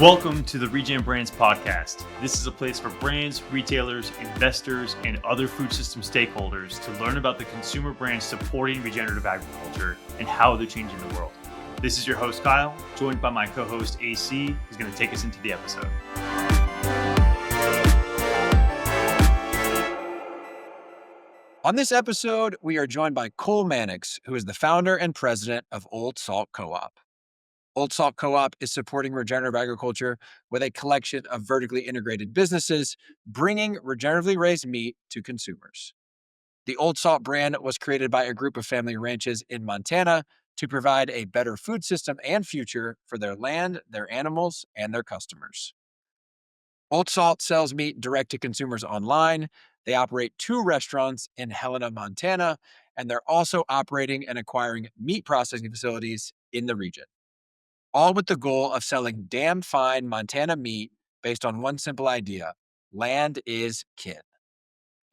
Welcome to the Regen Brands podcast. This is a place for brands, retailers, investors, and other food system stakeholders to learn about the consumer brands supporting regenerative agriculture and how they're changing the world. This is your host, Kyle, joined by my co-host, AC, who's going to take us into the episode. On this episode, we are joined by Cole Mannix, who is the founder and president of Old Salt Co-op. Old Salt Co-op is supporting regenerative agriculture with a collection of vertically integrated businesses, bringing regeneratively raised meat to consumers. The Old Salt brand was created by a group of family ranches in Montana to provide a better food system and future for their land, their animals, and their customers. Old Salt sells meat direct to consumers online. They operate 2 restaurants in Helena, Montana, and they're also operating and acquiring meat processing facilities in the region, all with the goal of selling damn fine Montana meat based on one simple idea: land is kin.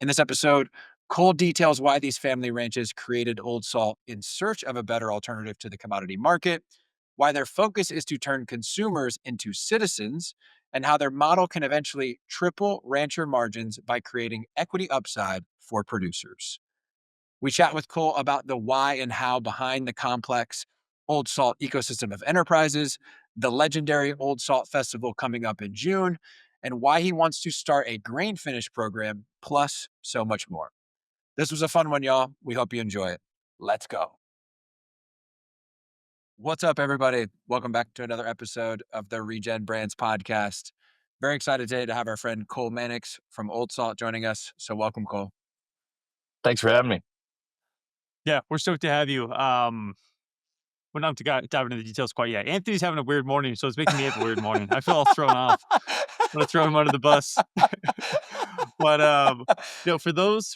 In this episode, Cole details why these family ranches created Old Salt in search of a better alternative to the commodity market, why their focus is to turn consumers into citizens, and how their model can eventually triple rancher margins by creating equity upside for producers. We chat with Cole about the why and how behind the complex Old Salt ecosystem of enterprises, the legendary Old Salt Festival coming up in June, and why he wants to start a grain finish program, plus so much more. This was a fun one, y'all. We hope you enjoy it. Let's go. What's up, everybody? Welcome back to another episode of the Regen Brands podcast. Very excited today to have our friend Cole Mannix from Old Salt joining us. So welcome, Cole. Thanks for having me. Yeah, we're stoked to have you. We're not to dive into the details quite yet. Anthony's having a weird morning, so it's making me have a weird morning. I feel all thrown off. I'm gonna throw him under the bus. But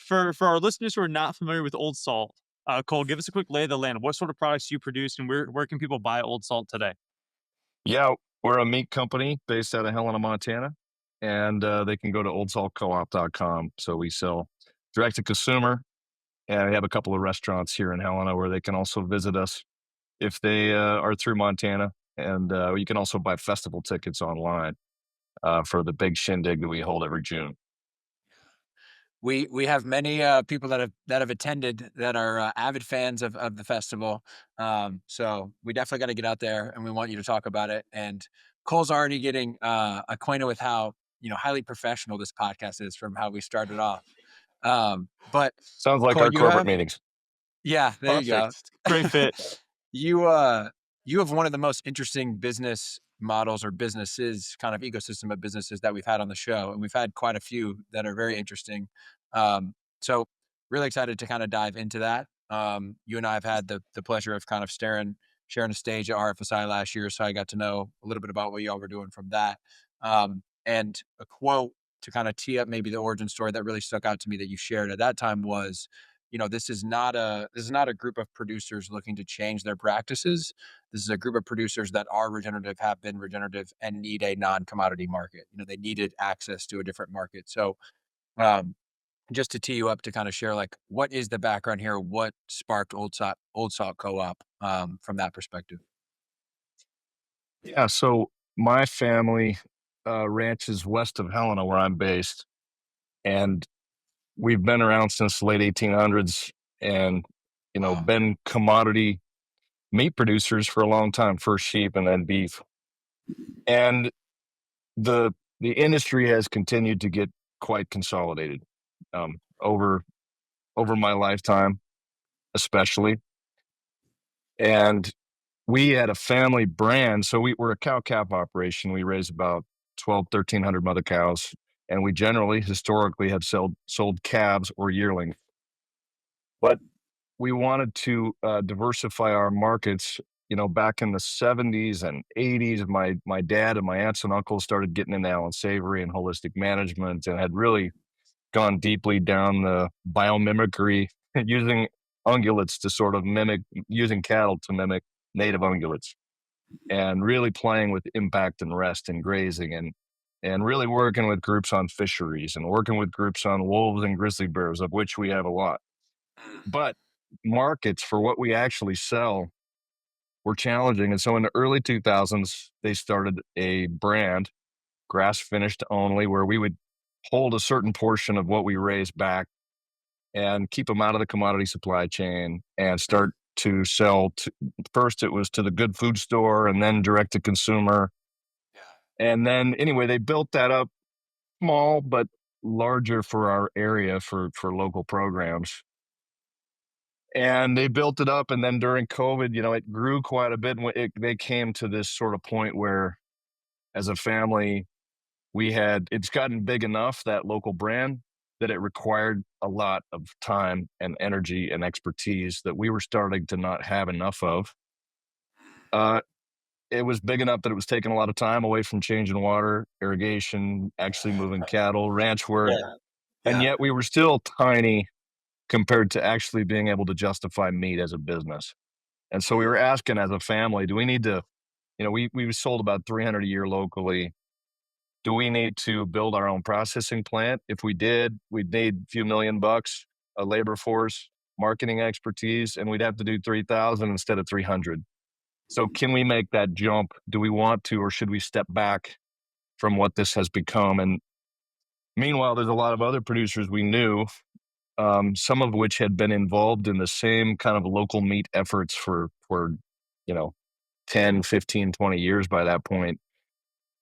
for our listeners who are not familiar with Old Salt, Cole, give us a quick lay of the land. What sort of products you produce, and where can people buy Old Salt today? Yeah, we're a meat company based out of Helena, Montana, and they can go to oldsaltcoop.com. So we sell direct to consumer, and we have a couple of restaurants here in Helena where they can also visit us if they are through Montana. And you can also buy festival tickets online for the big shindig that we hold every June. We have many people that have attended that are avid fans of the festival. So we definitely got to get out there, and we want you to talk about it. And Cole's already getting acquainted with how highly professional this podcast is from how we started off. But Sounds like Cole, our corporate meetings. Yeah, there you go. Perfect. Great fit. You have one of the most interesting business models or businesses, kind of ecosystem of businesses that we've had on the show, and we've had quite a few that are very interesting. So really excited to kind of dive into that. You and I have had the pleasure of kind of sharing a stage at RFSI last year, so I got to know a little bit about what y'all were doing from that. And a quote to kind of tee up maybe the origin story that really stuck out to me that you shared at that time was, this is not a group of producers looking to change their practices. This is a group of producers that are regenerative, have been regenerative, and need a non-commodity market. They needed access to a different market. So um, just to tee you up to kind of share, like, what is the background here? What sparked Old Salt Co-op from that perspective? Yeah, so my family ranches west of Helena, where I'm based, and we've been around since the late 1800s, and Wow. been commodity meat producers for a long time, first sheep and then beef. And the industry has continued to get quite consolidated over my lifetime, especially. And we had a family brand, so we're a cow calf operation. We raise about 1,300 mother cows, and we generally historically have sold calves or yearlings. But we wanted to diversify our markets. Back in the 70s and 80s, my dad and my aunts and uncles started getting into Allen Savory and holistic management, and had really gone deeply down the biomimicry, using ungulates to sort of using cattle to mimic native ungulates, and really playing with impact and rest and grazing, and really working with groups on fisheries and working with groups on wolves and grizzly bears, of which we have a lot. But markets for what we actually sell were challenging. And so in the early 2000s, they started a brand, grass finished only, where we would hold a certain portion of what we raised back and keep them out of the commodity supply chain and start to sell to, first it was to the good food store and then direct to consumer. Yeah. And then anyway, they built that up small but larger for our area for local programs. And they built it up, and then during COVID, it grew quite a bit. And they came to this sort of point where, as a family, it's gotten big enough, that local brand, that it required a lot of time and energy and expertise that we were starting to not have enough of. Uh, it was big enough that it was taking a lot of time away from changing water, irrigation, actually moving cattle, ranch work. Yeah. And Yeah. yet we were still tiny compared to actually being able to justify meat as a business. And so we were asking as a family, do we need to, we sold about 300 a year locally. Do we need to build our own processing plant? If we did, we'd need a few $1 million, a labor force, marketing expertise, and we'd have to do 3,000 instead of 300. So can we make that jump? Do we want to, or should we step back from what this has become? And meanwhile, there's a lot of other producers we knew, some of which had been involved in the same kind of local meat efforts for you know 10, 15, 20 years by that point.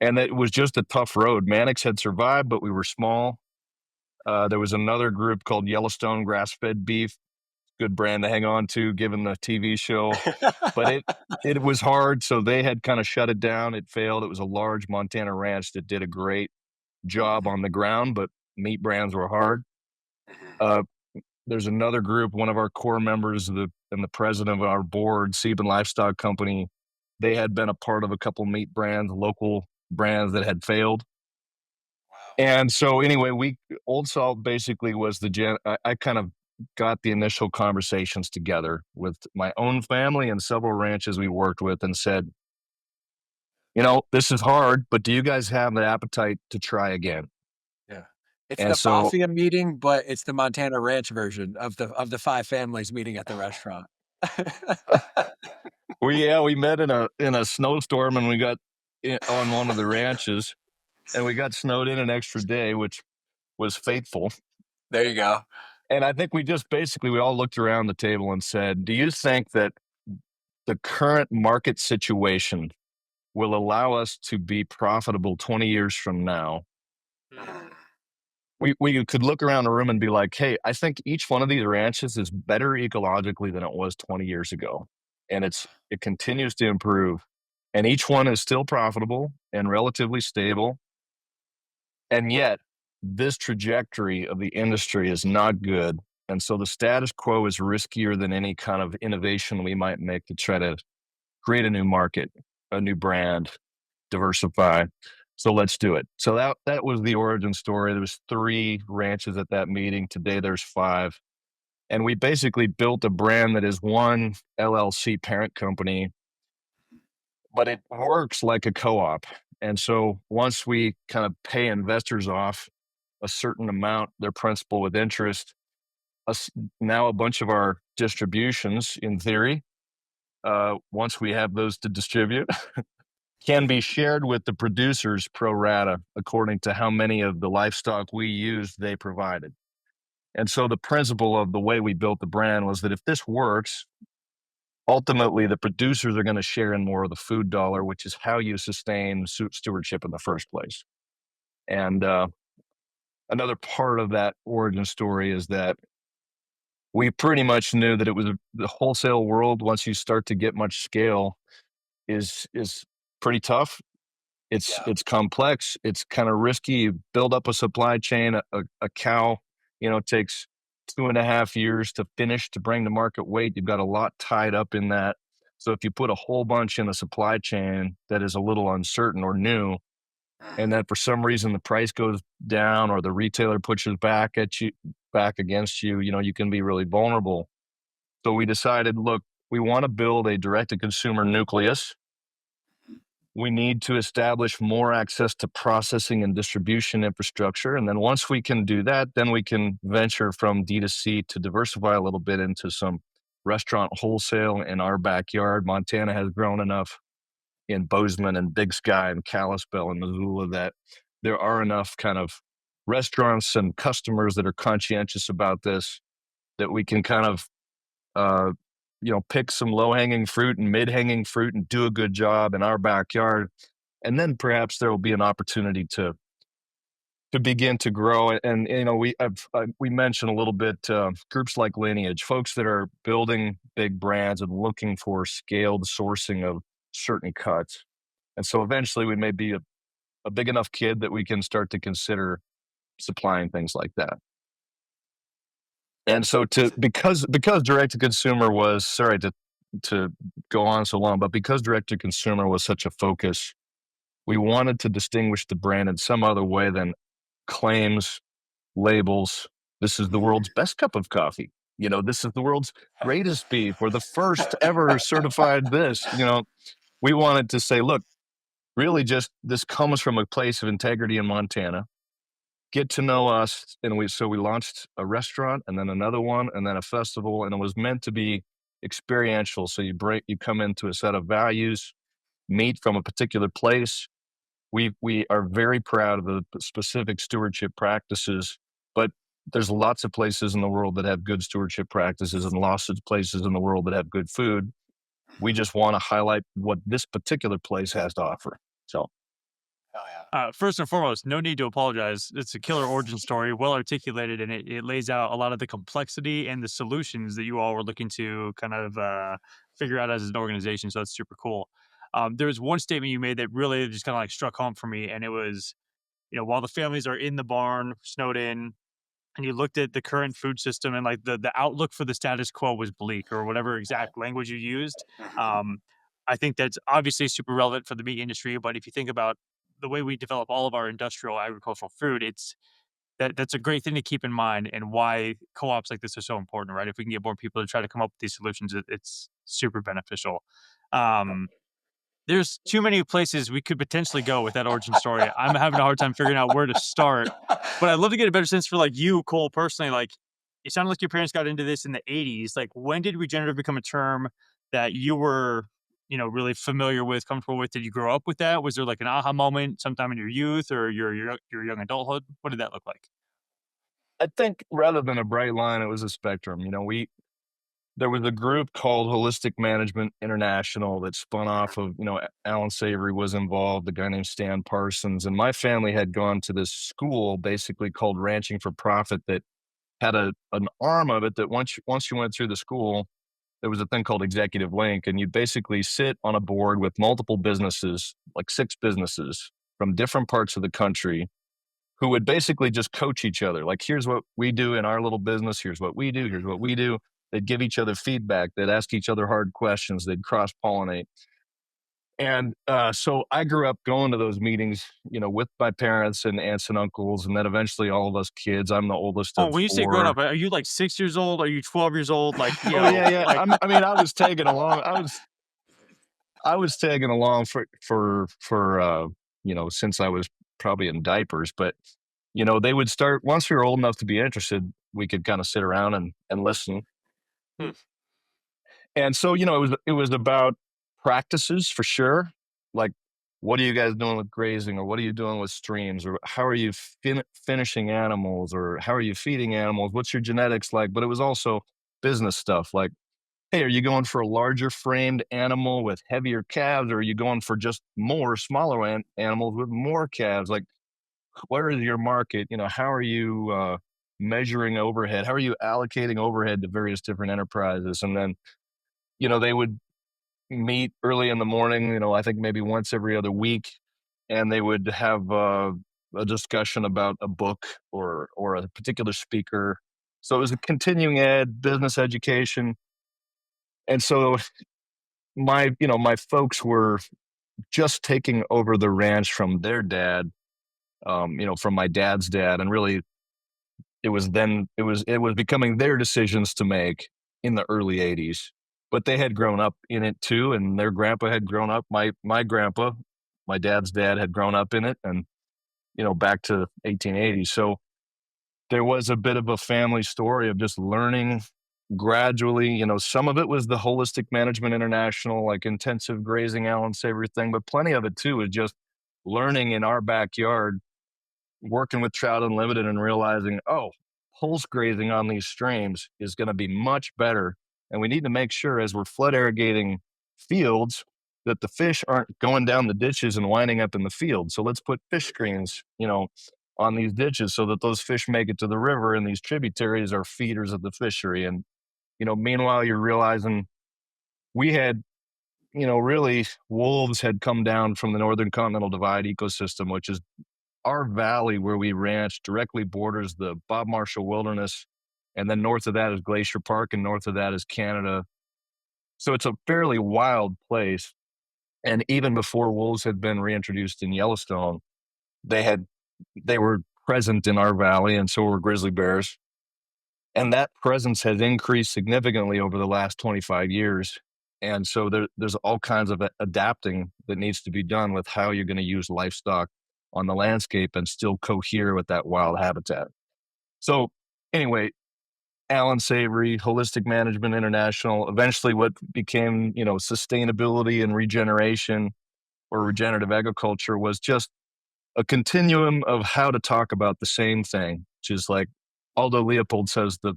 And it was just a tough road. Mannix had survived, but we were small. There was another group called Yellowstone Grass-Fed Beef, good brand to hang on to given the TV show. But it was hard, so they had kind of shut it down. It failed. It was a large Montana ranch that did a great job on the ground, but meat brands were hard. Uh, there's another group, one of our core members, and the president of our board, Sieben Livestock Company. They had been a part of a couple meat brands, local brands that had failed. And so anyway, Old Salt basically was I kind of got the initial conversations together with my own family and several ranches we worked with and said, this is hard, but do you guys have the appetite to try again? Yeah. It's And the so mafia meeting, but it's the Montana ranch version of the 5 families meeting at the restaurant. we met in a snowstorm, and we got on one of the ranches, and we got snowed in an extra day, which was fateful. There you go. And I think we all looked around the table and said, do you think that the current market situation will allow us to be profitable 20 years from now? We could look around the room and be like, hey, I think each one of these ranches is better ecologically than it was 20 years ago. And it continues to improve. And each one is still profitable and relatively stable. And yet, this trajectory of the industry is not good. And so the status quo is riskier than any kind of innovation we might make to try to create a new market, a new brand, diversify. So let's do it. So that was the origin story. There was 3 ranches at that meeting. Today there's 5. And we basically built a brand that is one LLC parent company, but it works like a co-op. And so once we kind of pay investors off a certain amount, their principal with interest, now a bunch of our distributions, in theory, once we have those to distribute, can be shared with the producers pro rata according to how many of the livestock we used they provided. And so the principle of the way we built the brand was that if this works, ultimately the producers are going to share in more of the food dollar, which is how you sustain stewardship in the first place. And another part of that origin story is that we pretty much knew that it was the wholesale world. Once you start to get much scale, is pretty tough. It's complex. It's kind of risky. You build up a supply chain. A cow, takes 2.5 years to finish to bring to market weight. You've got a lot tied up in that. So if you put a whole bunch in a supply chain that is a little uncertain or new, and then for some reason the price goes down or the retailer pushes back against you, you can be really vulnerable. So we decided, look, we want to build a direct-to-consumer nucleus. We need to establish more access to processing and distribution infrastructure. And then once we can do that, then we can venture from D2C to diversify a little bit into some restaurant wholesale in our backyard. Montana has grown enough in Bozeman and Big Sky and Kalispell and Missoula that there are enough kind of restaurants and customers that are conscientious about this that we can kind of uh, pick some low hanging fruit and mid hanging fruit and do a good job in our backyard. And then perhaps there will be an opportunity to begin to grow. And we mentioned a little bit groups like Lineage, folks that are building big brands and looking for scaled sourcing of certain cuts. And so eventually we may be a big enough kid that we can start to consider supplying things like that. And so because direct to consumer was, sorry to go on so long, but because direct to consumer was such a focus, we wanted to distinguish the brand in some other way than claims, labels. This is the world's best cup of coffee. This is the world's greatest beef or the first ever certified this. We wanted to say, look, really just this comes from a place of integrity in Montana. Get to know us. And we launched a restaurant and then another one and then a festival. And it was meant to be experiential. So you come into a set of values, meet from a particular place. We are very proud of the specific stewardship practices, but there's lots of places in the world that have good stewardship practices and lots of places in the world that have good food. We just want to highlight what this particular place has to offer. So, Oh yeah. First and foremost, no need to apologize. It's a killer origin story, well articulated, and it lays out a lot of the complexity and the solutions that you all were looking to kind of figure out as an organization. So that's super cool. There was one statement you made that really just kind of like struck home for me, and it was, while the families are in the barn, snowed in, and you looked at the current food system and like the outlook for the status quo was bleak or whatever exact language you used. Mhm. Um, I think that's obviously super relevant for the meat industry, but if you think about the way we develop all of our industrial agricultural food, that's a great thing to keep in mind and why co-ops like this are so important, right? If we can get more people to try to come up with these solutions, it's super beneficial. Um, there's too many places we could potentially go with that origin story. I'm having a hard time figuring out where to start, but I'd love to get a better sense for like you, Cole, personally. Like, it sounded like your parents got into this in the '80s. Like, when did regenerative become a term that you were, really familiar with, comfortable with? Did you grow up with that? Was there like an aha moment sometime in your youth or your young adulthood? What did that look like? I think rather than a bright line, it was a spectrum. There was a group called Holistic Management International that spun off of, Alan Savory was involved, a guy named Stan Parsons, and my family had gone to this school basically called Ranching for Profit that had an arm of it that once you went through the school, there was a thing called Executive Link, and you'd basically sit on a board with multiple businesses, like 6 businesses from different parts of the country, who would basically just coach each other. Like, here's what we do in our little business. Here's what we do. Here's what we do. They'd give each other feedback. They'd ask each other hard questions. They'd cross pollinate. And so I grew up going to those meetings, with my parents and aunts and uncles, and then eventually all of us kids. I'm the oldest Oh, of when you say grown 4. up, are you like 6 years old? Are you 12 years old? Like, Oh yeah, yeah. like, I was tagging along. I was tagging along for since I was probably in diapers, but they would start once we were old enough to be interested, we could kind of sit around and listen. hmm, And so, it was about practices for sure. Like, what are you guys doing with grazing, or what are you doing with streams, or how are you finishing animals, or how are you feeding animals? What's your genetics like? But it was also business stuff like, hey, are you going for a larger framed animal with heavier calves, or are you going for just more smaller animals with more calves? Like, where is your market? How are you measuring overhead? How are you allocating overhead to various different enterprises? And then, they would meet early in the morning, I think maybe once every other week, and they would have a discussion about a book or a particular speaker. So it was a continuing ed, business education. And so my folks were just taking over the ranch from their dad, from my dad's dad, and really it was becoming their decisions to make in the early '80s. But they had grown up in it too, and their grandpa had grown up. My grandpa, my dad's dad, had grown up in it, and back to 1880. So there was a bit of a family story of just learning gradually, some of it was the Holistic Management International, like intensive grazing, Allen Savory thing, but plenty of it too was just learning in our backyard, working with Trout Unlimited and realizing, oh, pulse grazing on these streams is going to be much better. And we need to make sure as we're flood irrigating fields that the fish aren't going down the ditches and winding up in the field. So let's put fish screens, on these ditches so that those fish make it to the river and these tributaries are feeders of the fishery. And, meanwhile, you're realizing we had, really wolves had come down from the Northern Continental Divide ecosystem, which is our valley where we ranch directly borders the Bob Marshall Wilderness. And then north of that is Glacier Park, and north of that is Canada. So it's a fairly wild place. And even before wolves had been reintroduced in Yellowstone, they were present in our valley, and so were grizzly bears. And that presence has increased significantly over the last 25 years. And so there's all kinds of adapting that needs to be done with how you're going to use livestock on the landscape and still cohere with that wild habitat. So anyway, Allen Savory, Holistic Management International, eventually what became, sustainability and regeneration or regenerative agriculture was just a continuum of how to talk about the same thing, which is like Aldo Leopold says the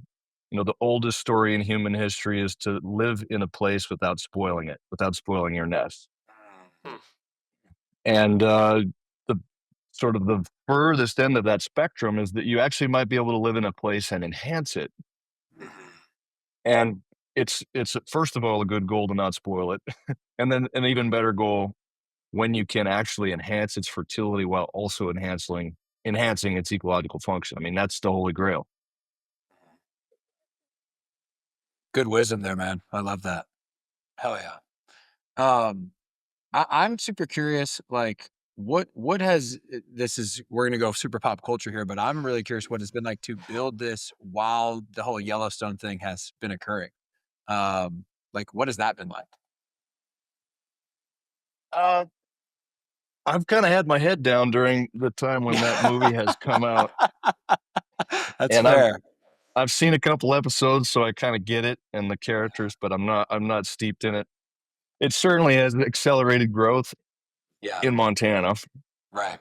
oldest story in human history is to live in a place without spoiling it, without spoiling your nest. Hmm. And the sort of the furthest end of that spectrum is that you actually might be able to live in a place and enhance it. And it's first of all a good goal to not spoil it, and then an even better goal when you can actually enhance its fertility while also enhancing its ecological function. I mean, that's the holy grail. Good wisdom there, man. I love that. Hell yeah. Um, I'm super curious, like what has this is we're gonna go super pop culture here, but I'm really curious what it's been like to build this while the whole Yellowstone thing has been occurring. Like what has that been like? Uh, I've kind of had my head down during the time when that movie has come out, That's and I've fair. I've seen a couple episodes, so I kind of get it and the characters, but I'm not steeped in it. It certainly has accelerated growth Yeah, in Montana, right.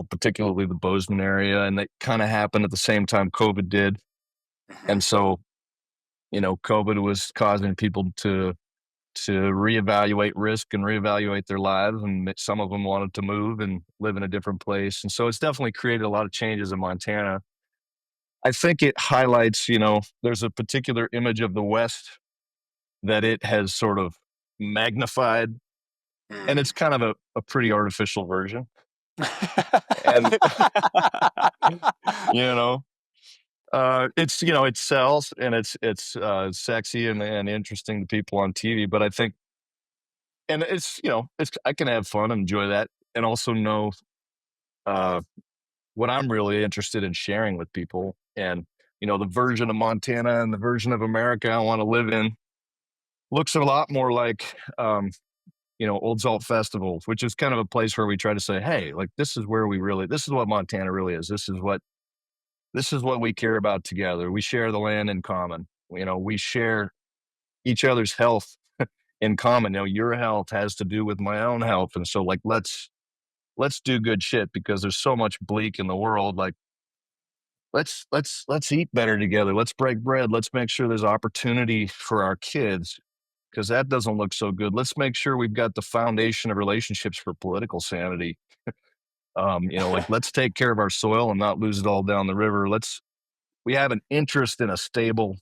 particularly the Bozeman area, and that kind of happened at the same time COVID did, Mhm. and so COVID was causing people to reevaluate risk and reevaluate their lives, and some of them wanted to move and live in a different place, and so it's definitely created a lot of changes in Montana. I think it highlights, there's a particular image of the West that it has sort of magnified, and Mm. it's kind of a pretty artificial version. And you know, it sells and it's sexy and interesting to people on TV. But I think, and it's I can have fun and enjoy that, and also know uh, what I'm really interested in sharing with people, and the version of Montana and the version of America I want to live in looks a lot more like Old Salt Festival, which is kind of a place where we try to say, hey, like this is what Montana really is. This is what we care about together. We share the land in common. We share each other's health in common. Your health has to do with my own health. And so like let's do good shit because there's so much bleak in the world. Like let's eat better together. Let's break bread. Let's make sure there's opportunity for our kids because that doesn't look so good. Let's make sure we've got the foundation of relationships for political sanity. Like let's take care of our soil and not lose it all down the river. We have an interest in a stable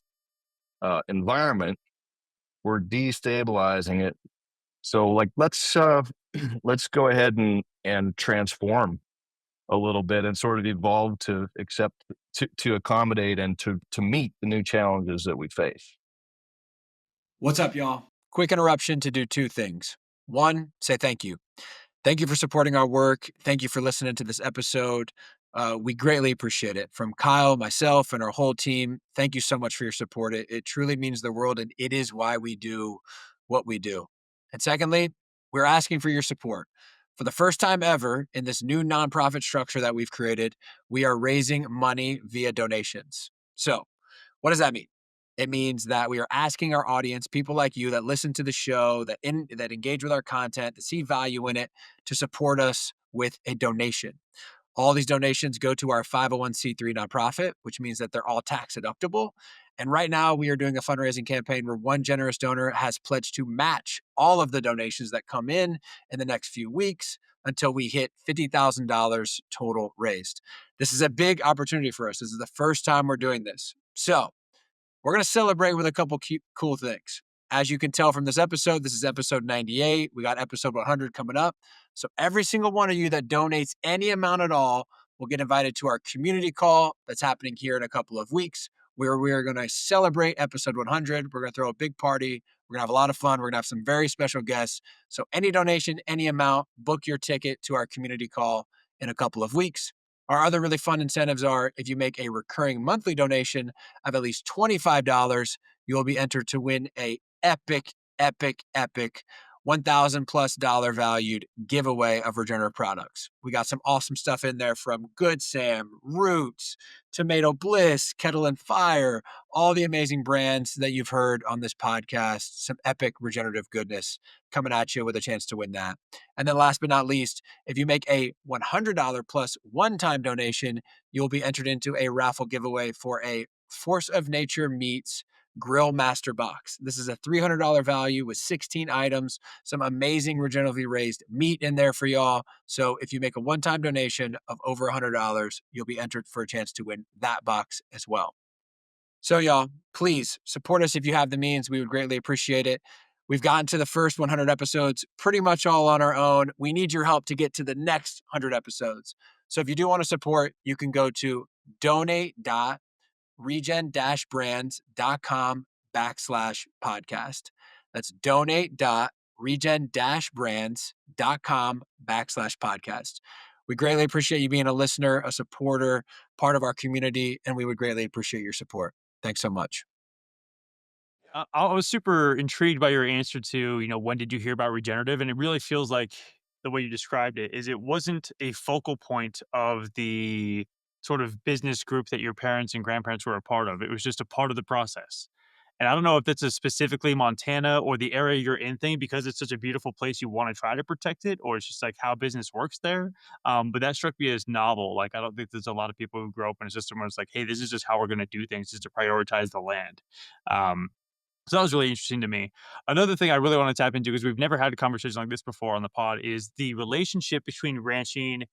environment. We're destabilizing it. So like let's go ahead and transform a little bit and sort of evolve to accept to accommodate and to meet the new challenges that we face. What's up, y'all? Quick interruption to do two things. One, say thank you. Thank you for supporting our work. Thank you for listening to this episode. We greatly appreciate it. From Kyle, myself, and our whole team, thank you so much for your support. It truly means the world, and it is why we do what we do. And secondly, we're asking for your support. For the first time ever in this new nonprofit structure that we've created, we are raising money via donations. So, what does that mean? It means that we are asking our audience, people like you that listen to the show, that engage with our content, that see value in it, to support us with a donation. All these donations go to our 501c3 nonprofit, which means that they're all tax deductible. And right now, we are doing a fundraising campaign where one generous donor has pledged to match all of the donations that come in the next few weeks until we hit $50,000 total raised. This is a big opportunity for us. This is the first time we're doing this. So we're going to celebrate with a couple cool things. As you can tell from this episode, this is episode 98. We got episode 100 coming up. So every single one of you that donates any amount at all will get invited to our community call that's happening here in a couple of weeks, where we are going to celebrate episode 100. We're going to throw a big party. We're going to have a lot of fun. We're going to have some very special guests. So any donation, any amount, book your ticket to our community call in a couple of weeks. Our other really fun incentives are, if you make a recurring monthly donation of at least $25, you will be entered to win a epic 1,000 plus dollar valued giveaway of regenerative products. We got some awesome stuff in there, from Good Sam, Roots, Tomato Bliss, Kettle and Fire, all the amazing brands that you've heard on this podcast. Some epic regenerative goodness coming at you with a chance to win that. And then last but not least, if you make a $100 plus one-time donation, you'll be entered into a raffle giveaway for a Force of Nature Meats Grill Master Box. This is a $300 value with 16 items, some amazing regeneratively raised meat in there for y'all. So if you make a one-time donation of over $100, you'll be entered for a chance to win that box as well. So y'all, please support us if you have the means. We would greatly appreciate it. We've gotten to the first 100 episodes pretty much all on our own. We need your help to get to the next 100 episodes. So if you do want to support, you can go to donate.regen-brands.com/podcast. That's donate.regen-brands.com/podcast. We greatly appreciate you being a listener, a supporter, part of our community, and we would greatly appreciate your support. Thanks so much. I was super intrigued by your answer to, when did you hear about regenerative? And it really feels like the way you described it is, it wasn't a focal point of the sort of business group that your parents and grandparents were a part of. It was just a part of the process. And I don't know if that's a specifically Montana or the area you're in thing, because it's such a beautiful place, you want to try to protect it, or it's just like how business works there. But that struck me as novel. Like, I don't think there's a lot of people who grow up in a system where it's like, hey, this is just how we're going to do things, is to prioritize the land. Um, so that was really interesting to me. Another thing I really want to tap into, because we've never had a conversation like this before on the pod, is the relationship between ranching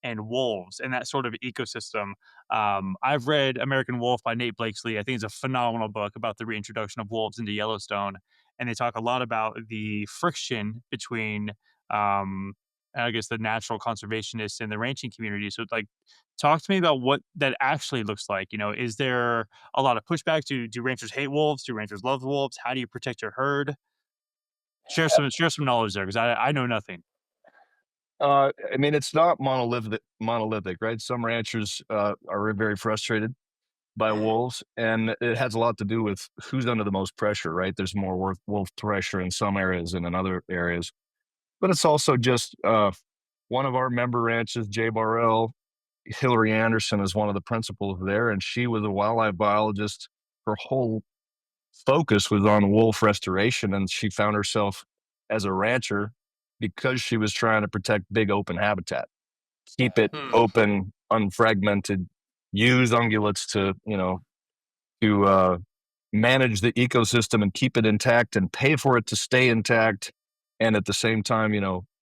and wolves and that sort of ecosystem. I've read American Wolf by Nate Blakesley. I think it's a phenomenal book about the reintroduction of wolves into Yellowstone. And they talk a lot about the friction between, I guess, the natural conservationists and the ranching community. So, like, talk to me about what that actually looks like. Is there a lot of pushback? Do ranchers hate wolves? Do ranchers love wolves? How do you protect your herd? Share some knowledge there, because I know nothing. I mean, it's not monolithic, right? Some ranchers are very frustrated by wolves, and it has a lot to do with who's under the most pressure, right? There's more wolf pressure in some areas than in other areas, but it's also just one of our member ranches, Jay Barrell. Hillary Anderson is one of the principals there, and she was a wildlife biologist. Her whole focus was on wolf restoration, and she found herself as a rancher because she was trying to protect big open habitat, keep it Hmm. open, unfragmented, use ungulates to manage the ecosystem and keep it intact and pay for it to stay intact. And at the same time,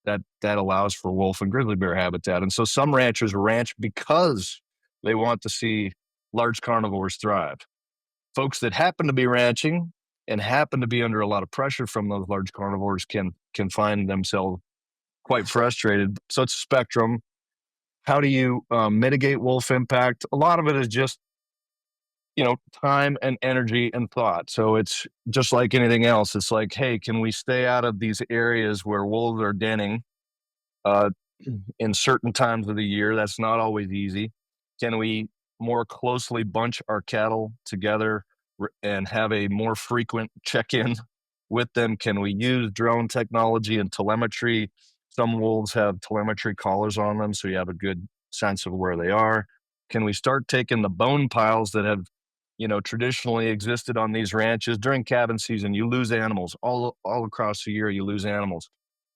that allows for wolf and grizzly bear habitat. And so some ranchers ranch because they want to see large carnivores thrive. Folks that happen to be ranching and happen to be under a lot of pressure from those large carnivores can find themselves quite frustrated. So it's a spectrum. How do you mitigate wolf impact? A lot of it is just time and energy and thought. So it's just like anything else. It's like, hey, can we stay out of these areas where wolves are denning uh, in certain times of the year? That's not always easy. Can we more closely bunch our cattle together and have a more frequent check-in with them? Can we use drone technology and telemetry? Some wolves have telemetry collars on them, so you have a good sense of where they are. Can we start taking the bone piles that have traditionally existed on these ranches during calving season. You lose animals all across the year. You lose animals,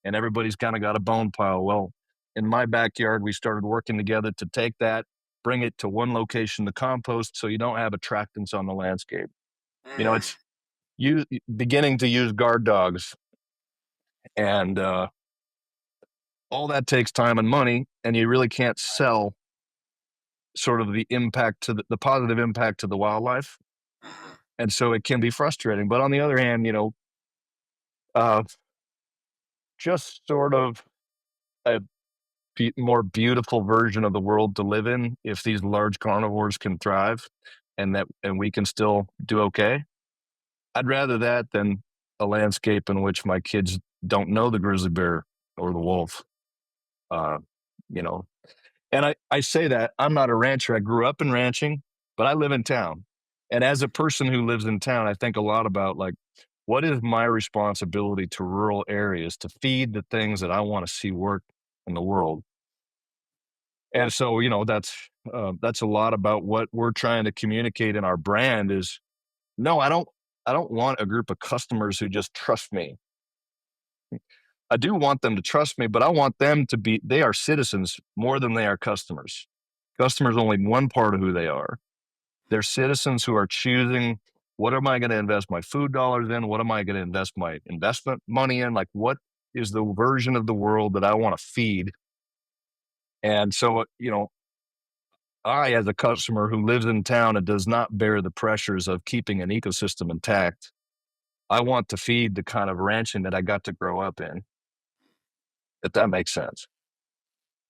and everybody's kind of got a bone pile. Well, in my backyard, we started working together to take that, bring it to one location to compost, so you don't have attractants on the landscape. It's you beginning to use guard dogs, and all that takes time and money, and you really can't sell sort of the impact to the positive impact to the wildlife. And so it can be frustrating. But on the other hand, uh, just sort of a more beautiful version of the world to live in if these large carnivores can thrive and we can still do okay. I'd rather that than a landscape in which my kids don't know the grizzly bear or the wolf. Uh, you know, and I say that I'm not a rancher. I grew up in ranching, but I live in town. And as a person who lives in town, I think a lot about like, what is my responsibility to rural areas to feed the things that I want to see work in the world? And so, that's a lot about what we're trying to communicate in our brand is no, I don't want a group of customers who just trust me. I do want them to trust me, but I want them to be, they are citizens more than they are customers. Customers only one part of who they are. They're citizens who are choosing what am I going to invest my food dollars in? What am I going to invest my investment money in? Like, what is the version of the world that I want to feed? And so, I, as a customer who lives in town and does not bear the pressures of keeping an ecosystem intact, I want to feed the kind of ranching that I got to grow up in, if that makes sense.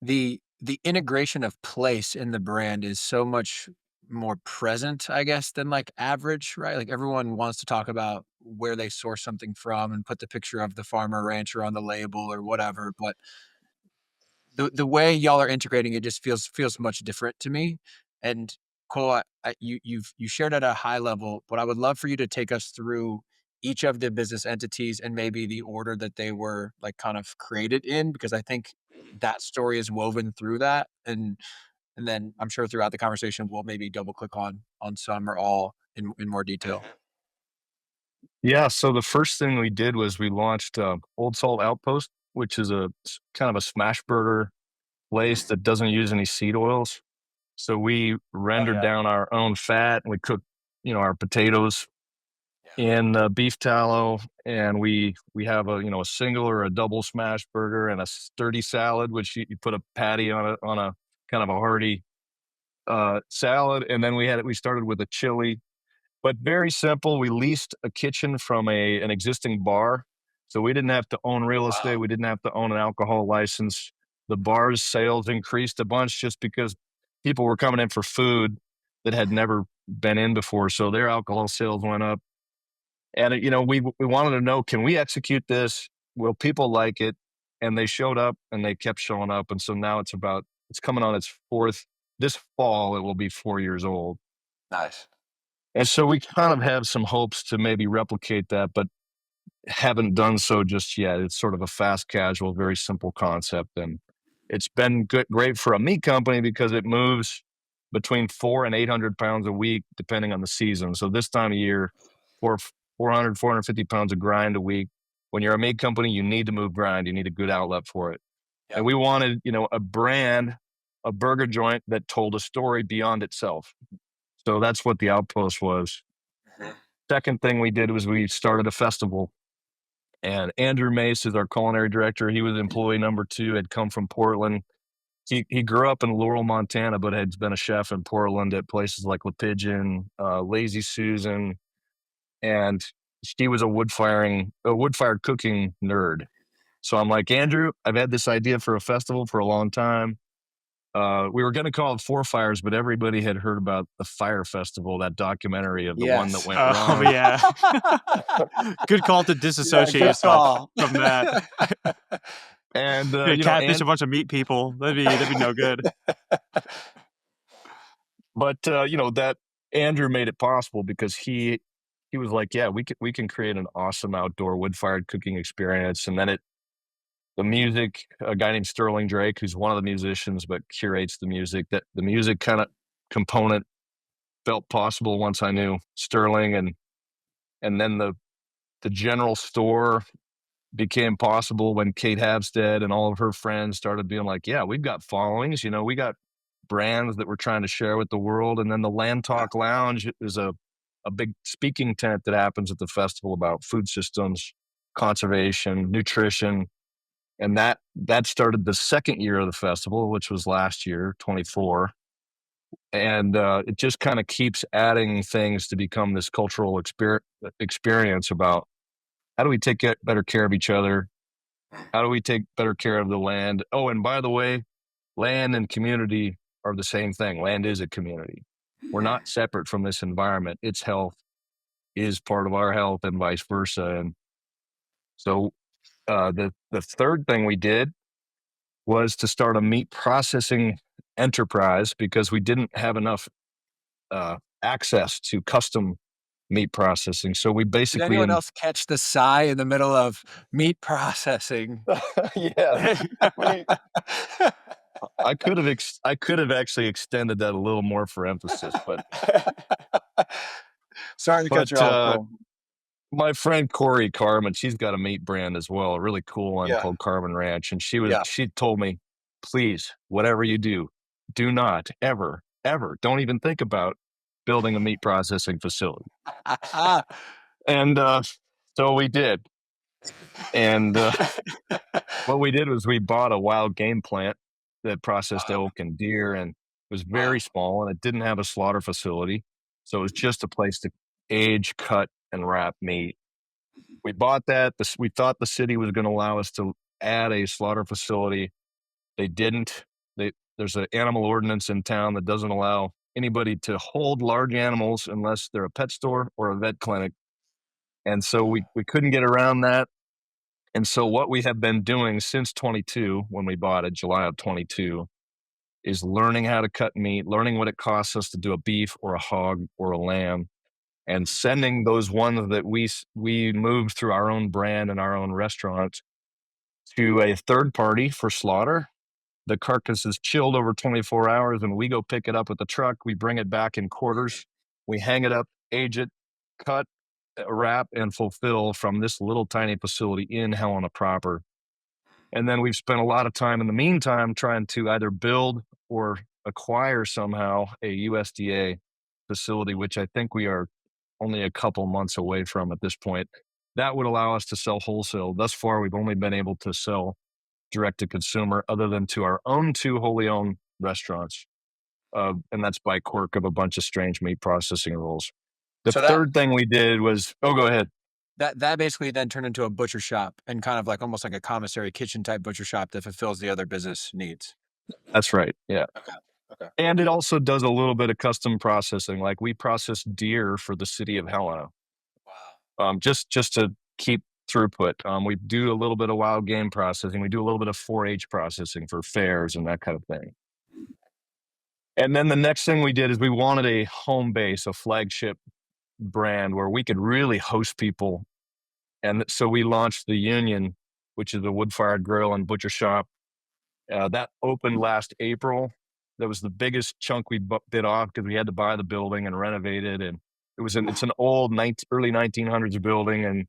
The integration of place in the brand is so much more present, I guess, than like average, right? Like everyone wants to talk about where they source something from and put the picture of the farmer rancher on the label or whatever, but the way y'all are integrating it just feels much different to me. And Cole, you shared at a high level, but I would love for you to take us through each of the business entities and maybe the order that they were like kind of created in, because I think that story is woven through that. And then I'm sure throughout the conversation we'll maybe double click on some or all in more detail. Yeah. So the first thing we did was we launched Old Salt Outpost, which is kind of a smash burger place that doesn't use any seed oils. So we Oh rendered yeah. down our own fat and we cooked, our potatoes in beef tallow, and we have a single or a double smash burger and a sturdy salad, which you put a patty on a kind of a hearty salad, and then we started with a chili, but very simple. We leased a kitchen from an existing bar, so we didn't have to own real estate. Wow. We didn't have to own an alcohol license. The bar's sales increased a bunch just because people were coming in for food that had never been in before, so their alcohol sales went up. And we wanted to know, can we execute this? Will people like it? And they showed up, and they kept showing up. And so now it's coming on its fourth. This fall, it will be 4 years old. Nice. And so we kind of have some hopes to maybe replicate that, but haven't done so just yet. It's sort of a fast casual, very simple concept. And it's been great for a meat company because it moves between 400 and 800 pounds a week, depending on the season. So this time of year, for 450 pounds of grind a week. When you're a meat company, you need to move grind. You need a good outlet for it. And Yep. we wanted, a brand, a burger joint that told a story beyond itself. So that's what the Outpost was. Mhm. Second thing we did was we started a festival. And Andrew Mace is our culinary director. He was employee number two, had come from Portland. He grew up in Laurel, Montana, but had been a chef in Portland at places like Le Pigeon, Lazy Susan, and she was a wood-fired cooking nerd. So I'm like, Andrew, I've had this idea for a festival for a long time. We were going to call it Four Fires, but everybody had heard about the Fire Festival, that documentary of the one that Yes. went Oh, wrong. yeah. Good call to Yeah, disassociate good yourself call. from that. And, Yeah, catfish a bunch of meat people. That'd be no good. but that Andrew made it possible because he was like, yeah, we can create an awesome outdoor wood-fired cooking experience. And then the music, a guy named Sterling Drake, who's one of the musicians but curates the music, that the music kind of component felt possible once I knew Sterling, and then the general store became possible when Kate Habstead and all of her friends started being like, yeah, we've got followings, we got brands that we're trying to share with the world. And then the Land Talk Lounge is a big speaking tent that happens at the festival about food systems, conservation, nutrition. And that started the second year of the festival, which was last year, 24. And it just kind of keeps adding things to become this cultural experience about how do we take better care of each other? How do we take better care of the land? Oh, and by the way, land and community are the same thing. Land is a community. We're not separate from this environment. Its health is part of our health and vice versa. And so the third thing we did was to start a meat processing enterprise because we didn't have enough access to custom meat processing. So we Did basically anyone else catch the sigh in the middle of meat processing? yeah, I could have actually extended that a little more for emphasis, but Sorry to cut you but off, Cole. my friend Corey Carmen, she's got a meat brand as well, a really cool one Yeah. called Carmen Ranch, and she Yeah. told me, please, whatever you do not ever don't even think about building a meat processing facility. And so we did. And what we did was we bought a wild game plant that processed elk and deer, and it was very small, and it didn't have a slaughter facility. So it was just a place to age, cut, and wrap meat. We bought that. We thought the city was going to allow us to add a slaughter facility. They didn't. There's an animal ordinance in town that doesn't allow anybody to hold large animals unless they're a pet store or a vet clinic. And so we couldn't get around that. And so what we have been doing since 22, when we bought it, July of 22, is learning how to cut meat, learning what it costs us to do a beef or a hog or a lamb, and sending those ones that we moved through our own brand and our own restaurants to a third party for slaughter. The carcass is chilled over 24 hours, and we go pick it up with the truck. We bring it back in quarters. We hang it up, age it, cut, wrap, and fulfill from this little tiny facility in Helena proper. And then we've spent a lot of time in the meantime trying to either build or acquire somehow a USDA facility, which I think we are only a couple months away from at this point. That would allow us to sell wholesale. Thus far, we've only been able to sell direct to consumer other than to our own two wholly owned restaurants. And that's by quirk of a bunch of strange meat processing rules. The third thing we did was, go ahead. That basically then turned into a butcher shop and kind of like almost like a commissary kitchen type butcher shop that fulfills the other business needs. That's right. Yeah. Okay. And it also does a little bit of custom processing. Like we process deer for the city of Helena. Wow. Just to keep throughput. We do a little bit of wild game processing. We do a little bit of 4-H processing for fairs and that kind of thing. And then the next thing we did is we wanted a home base, a flagship brand where we could really host people. And so we launched the Union, which is a wood-fired grill and butcher shop. That opened last April. That was the biggest chunk we bit off because we had to buy the building and renovate it. And it's an old early 1900s building. And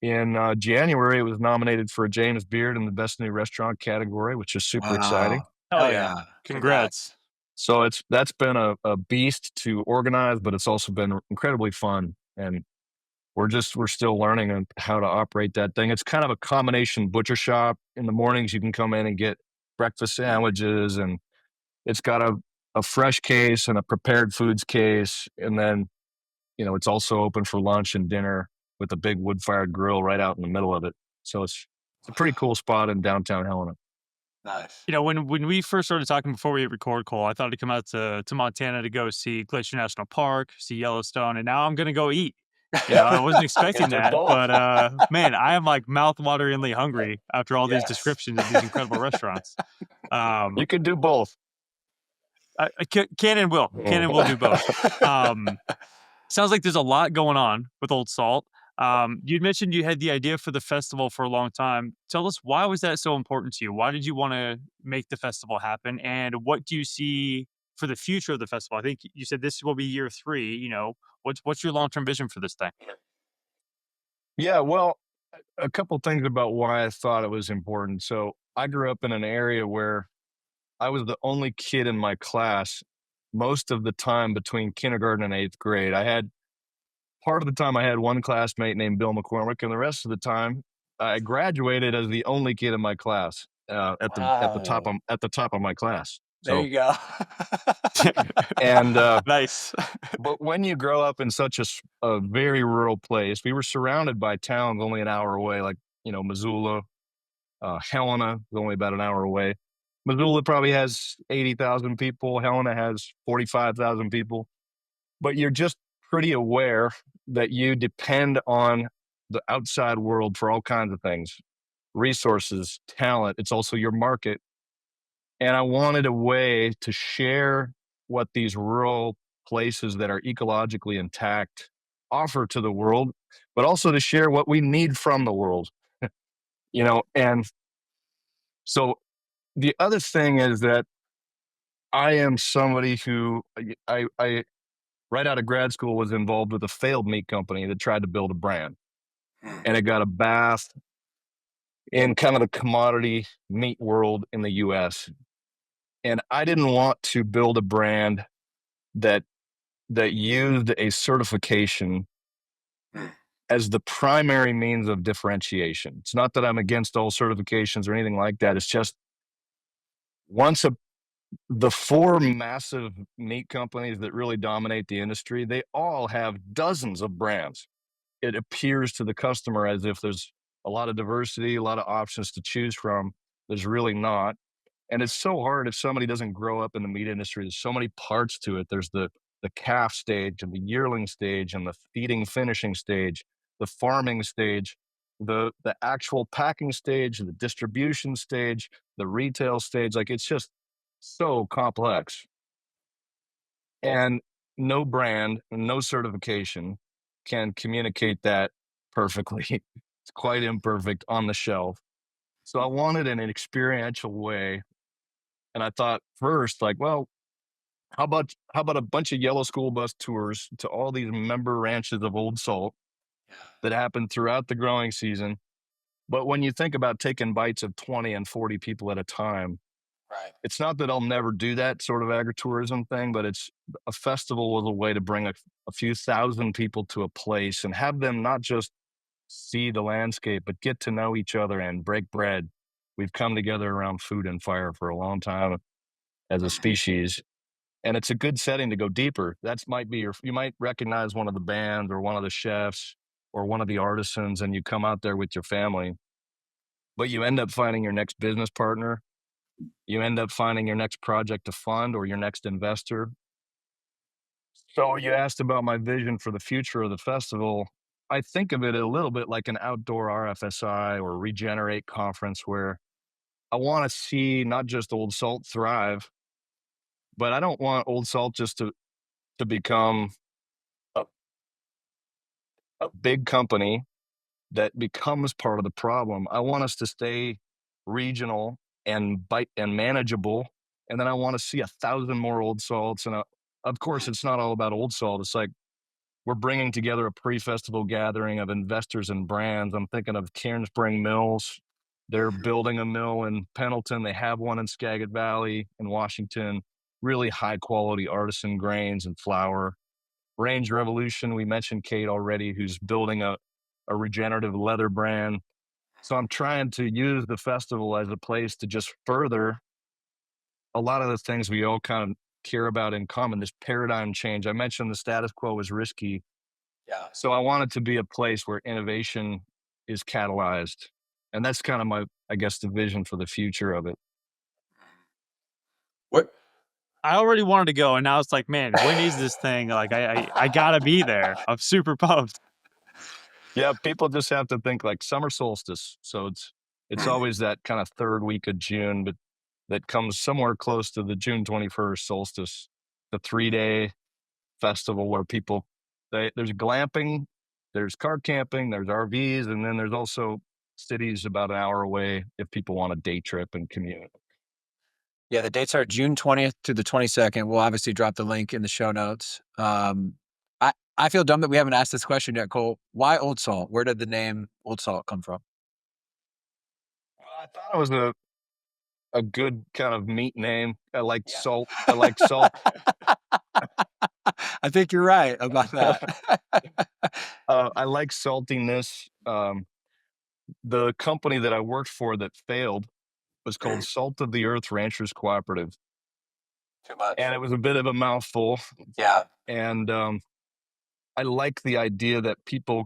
in January, it was nominated for a James Beard in the Best New Restaurant category, which is super exciting. Hell yeah. Congrats. So that's been a beast to organize, but it's also been incredibly fun. And we're still learning how to operate that thing. It's kind of a combination butcher shop. In the mornings, you can come in and get breakfast sandwiches, and it's got a fresh case and a prepared foods case. And then, it's also open for lunch and dinner with a big wood-fired grill right out in the middle of it. So it's a pretty cool spot in downtown Helena. Nice. When we first started talking before we hit record, Cole, I thought I'd come out to Montana to go see Glacier National Park, see Yellowstone, and now I'm going to go eat. I wasn't expecting that, but man, I am like mouth-wateringly hungry after all these descriptions of these incredible restaurants. You could do both. Can and will do both. Sounds like there's a lot going on with Old Salt. You'd mentioned you had the idea for the festival for a long time. Tell us, why was that so important to you? Why did you want to make the festival happen? And what do you see for the future of the festival? I think you said this will be year 3, what's your long-term vision for this thing? Yeah, well, a couple things about why I thought it was important. So I grew up in an area where I was the only kid in my class most of the time between kindergarten and 8th grade. I had part of the time I had one classmate named Bill McCormick, and the rest of the time I graduated as the only kid in my class Wow. at the top of my class. There So you go. and Nice. but when you grow up in such a very rural place, we were surrounded by towns only an hour away, like Missoula, Helena is only about an hour away. Missoula probably has 80,000 people. Helena has 45,000 people. But you're just pretty aware that you depend on the outside world for all kinds of things, resources, talent. It's also your market. And I wanted a way to share what these rural places that are ecologically intact offer to the world, but also to share what we need from the world, and so the other thing is that I am somebody who I right out of grad school was involved with a failed meat company that tried to build a brand, and it got a bath in kind of the commodity meat world in the US. And I didn't want to build a brand that used a certification as the primary means of differentiation. It's not that I'm against all certifications or anything like that. It's just once the four massive meat companies that really dominate the industry, they all have dozens of brands. It appears to the customer as if there's a lot of diversity, a lot of options to choose from. There's really not. And it's so hard if somebody doesn't grow up in the meat industry. There's so many parts to it. There's the calf stage and the yearling stage and the feeding finishing stage, the farming stage, the actual packing stage, the distribution stage, the retail stage. Like it's just so complex. And no brand, no certification can communicate that perfectly. It's quite imperfect on the shelf. So I wanted an experiential way. And I thought first, like, well, how about a bunch of yellow school bus tours to all these member ranches of Old Salt that happen throughout the growing season? But when you think about taking bites of 20 and 40 people at a time, Right. it's not that I'll never do that sort of agritourism thing, but it's a festival was a way to bring a few thousand people to a place and have them not just see the landscape, but get to know each other and break bread. We've come together around food and fire for a long time as a species. And it's a good setting to go deeper. That's might be you might recognize one of the bands or one of the chefs or one of the artisans, and you come out there with your family, but you end up finding your next business partner. You end up finding your next project to fund or your next investor. So you asked about my vision for the future of the festival. I think of it a little bit like an outdoor RFSI or Regenerate conference where I want to see not just Old Salt thrive, but I don't want Old Salt just to become a, a big company that becomes part of the problem. I want us to stay regional and bite and manageable. And then I want to see 1,000 more Old Salts. And of course, it's not all about Old Salt. It's like we're bringing together a pre-festival gathering of investors and brands. I'm thinking of Cairn Spring Mills. They're building a mill in Pendleton. They have one in Skagit Valley in Washington. Really high quality artisan grains and flour. Range Revolution, we mentioned Kate already, who's building a regenerative leather brand. So I'm trying to use the festival as a place to just further a lot of the things we all kind of care about in common, this paradigm change. I mentioned the status quo is risky. Yeah. So I want it to be a place where innovation is catalyzed. And that's kind of my, I guess, the vision for the future of it. What? I already wanted to go, and now it's like, man, when is this thing? Like, I gotta be there. I'm super pumped. Yeah, people just have to think like summer solstice. So it's always that kind of third week of June, but that comes somewhere close to the June 21st solstice, the 3-day festival where there's glamping, there's car camping, there's RVs, and then there's also cities about an hour away if people want a day trip and commute. Yeah, the dates are June 20th to the 22nd. We'll obviously drop the link in the show notes. I feel dumb that we haven't asked this question yet, Cole. Why Old Salt? Where did the name Old Salt come from? I thought it was a good kind of meat name. I like Yeah. salt. I like salt. I think you're right about that. I like saltiness. The company that I worked for that failed was called Salt of the Earth Ranchers Cooperative, Too much. and it was a bit of a mouthful. Yeah. And I like the idea that people,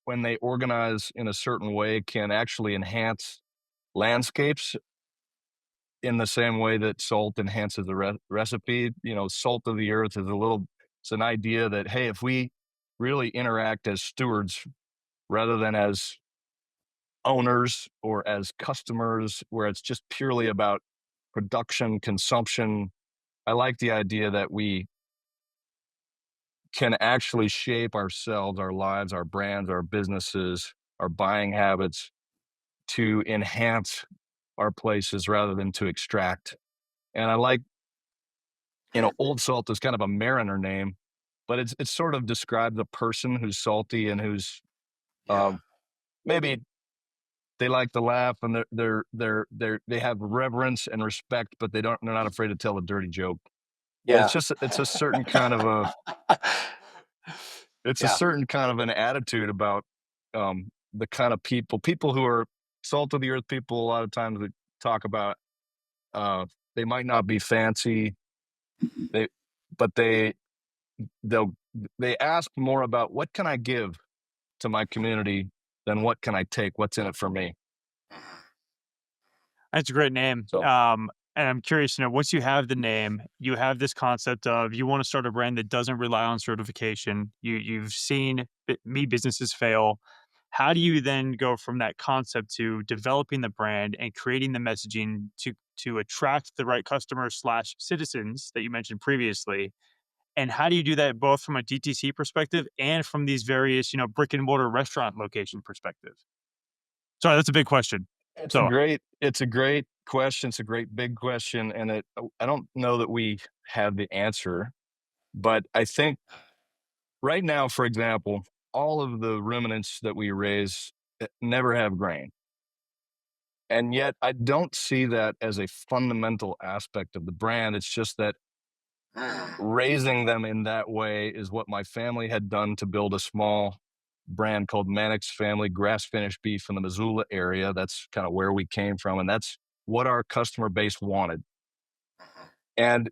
when they organize in a certain way, can actually enhance landscapes in the same way that salt enhances the recipe. You know, salt of the earth is it's an idea that, hey, if we really interact as stewards rather than as owners or as customers, where it's just purely about production, consumption, I like the idea that we can actually shape ourselves, our lives, our brands, our businesses, our buying habits to enhance our places rather than to extract. And I like, Old Salt is kind of a mariner name, but it's sort of describes a person who's salty and who's Yeah. maybe they like to laugh and they have reverence and respect, but they're not afraid to tell a dirty joke. And Yeah. it's a certain kind of Yeah. an attitude about the kind of people who are salt of the earth people. A lot of times we talk about uh, they might not be fancy, they but they'll they ask more about what can I give to my community than what can I take, what's in it for me. That's a great name. So And I'm curious, once you have the name, you have this concept of you want to start a brand that doesn't rely on certification. You've seen me businesses fail. How do you then go from that concept to developing the brand and creating the messaging to attract the right customers slash citizens that you mentioned previously? And how do you do that both from a DTC perspective and from these various, brick and mortar restaurant location perspective? Sorry, that's a big question. So it's a great question. It's a great big question, and I don't know that we have the answer, but I think right now, for example, all of the ruminants that we raise never have grain. And yet I don't see that as a fundamental aspect of the brand. It's just that raising them in that way is what my family had done to build a small brand called Mannix Family Grass Finished Beef in the Missoula area. That's kind of where we came from. And that's what our customer base wanted. And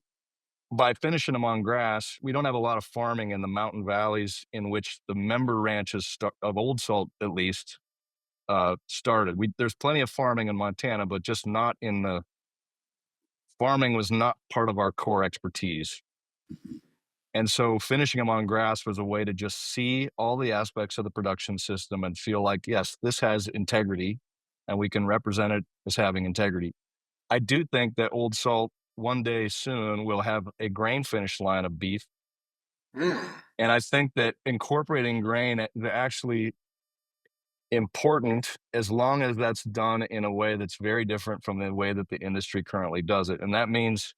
by finishing them on grass, we don't have a lot of farming in the mountain valleys in which the member ranches of Old Salt, at least, started. There's plenty of farming in Montana, but just not in the farming was not part of our core expertise. And so finishing them on grass was a way to just see all the aspects of the production system and feel like, yes, this has integrity and we can represent it as having integrity. I do think that Old Salt one day soon will have a grain finished line of beef. And I think that incorporating grain is actually important as long as that's done in a way that's very different from the way that the industry currently does it. And that means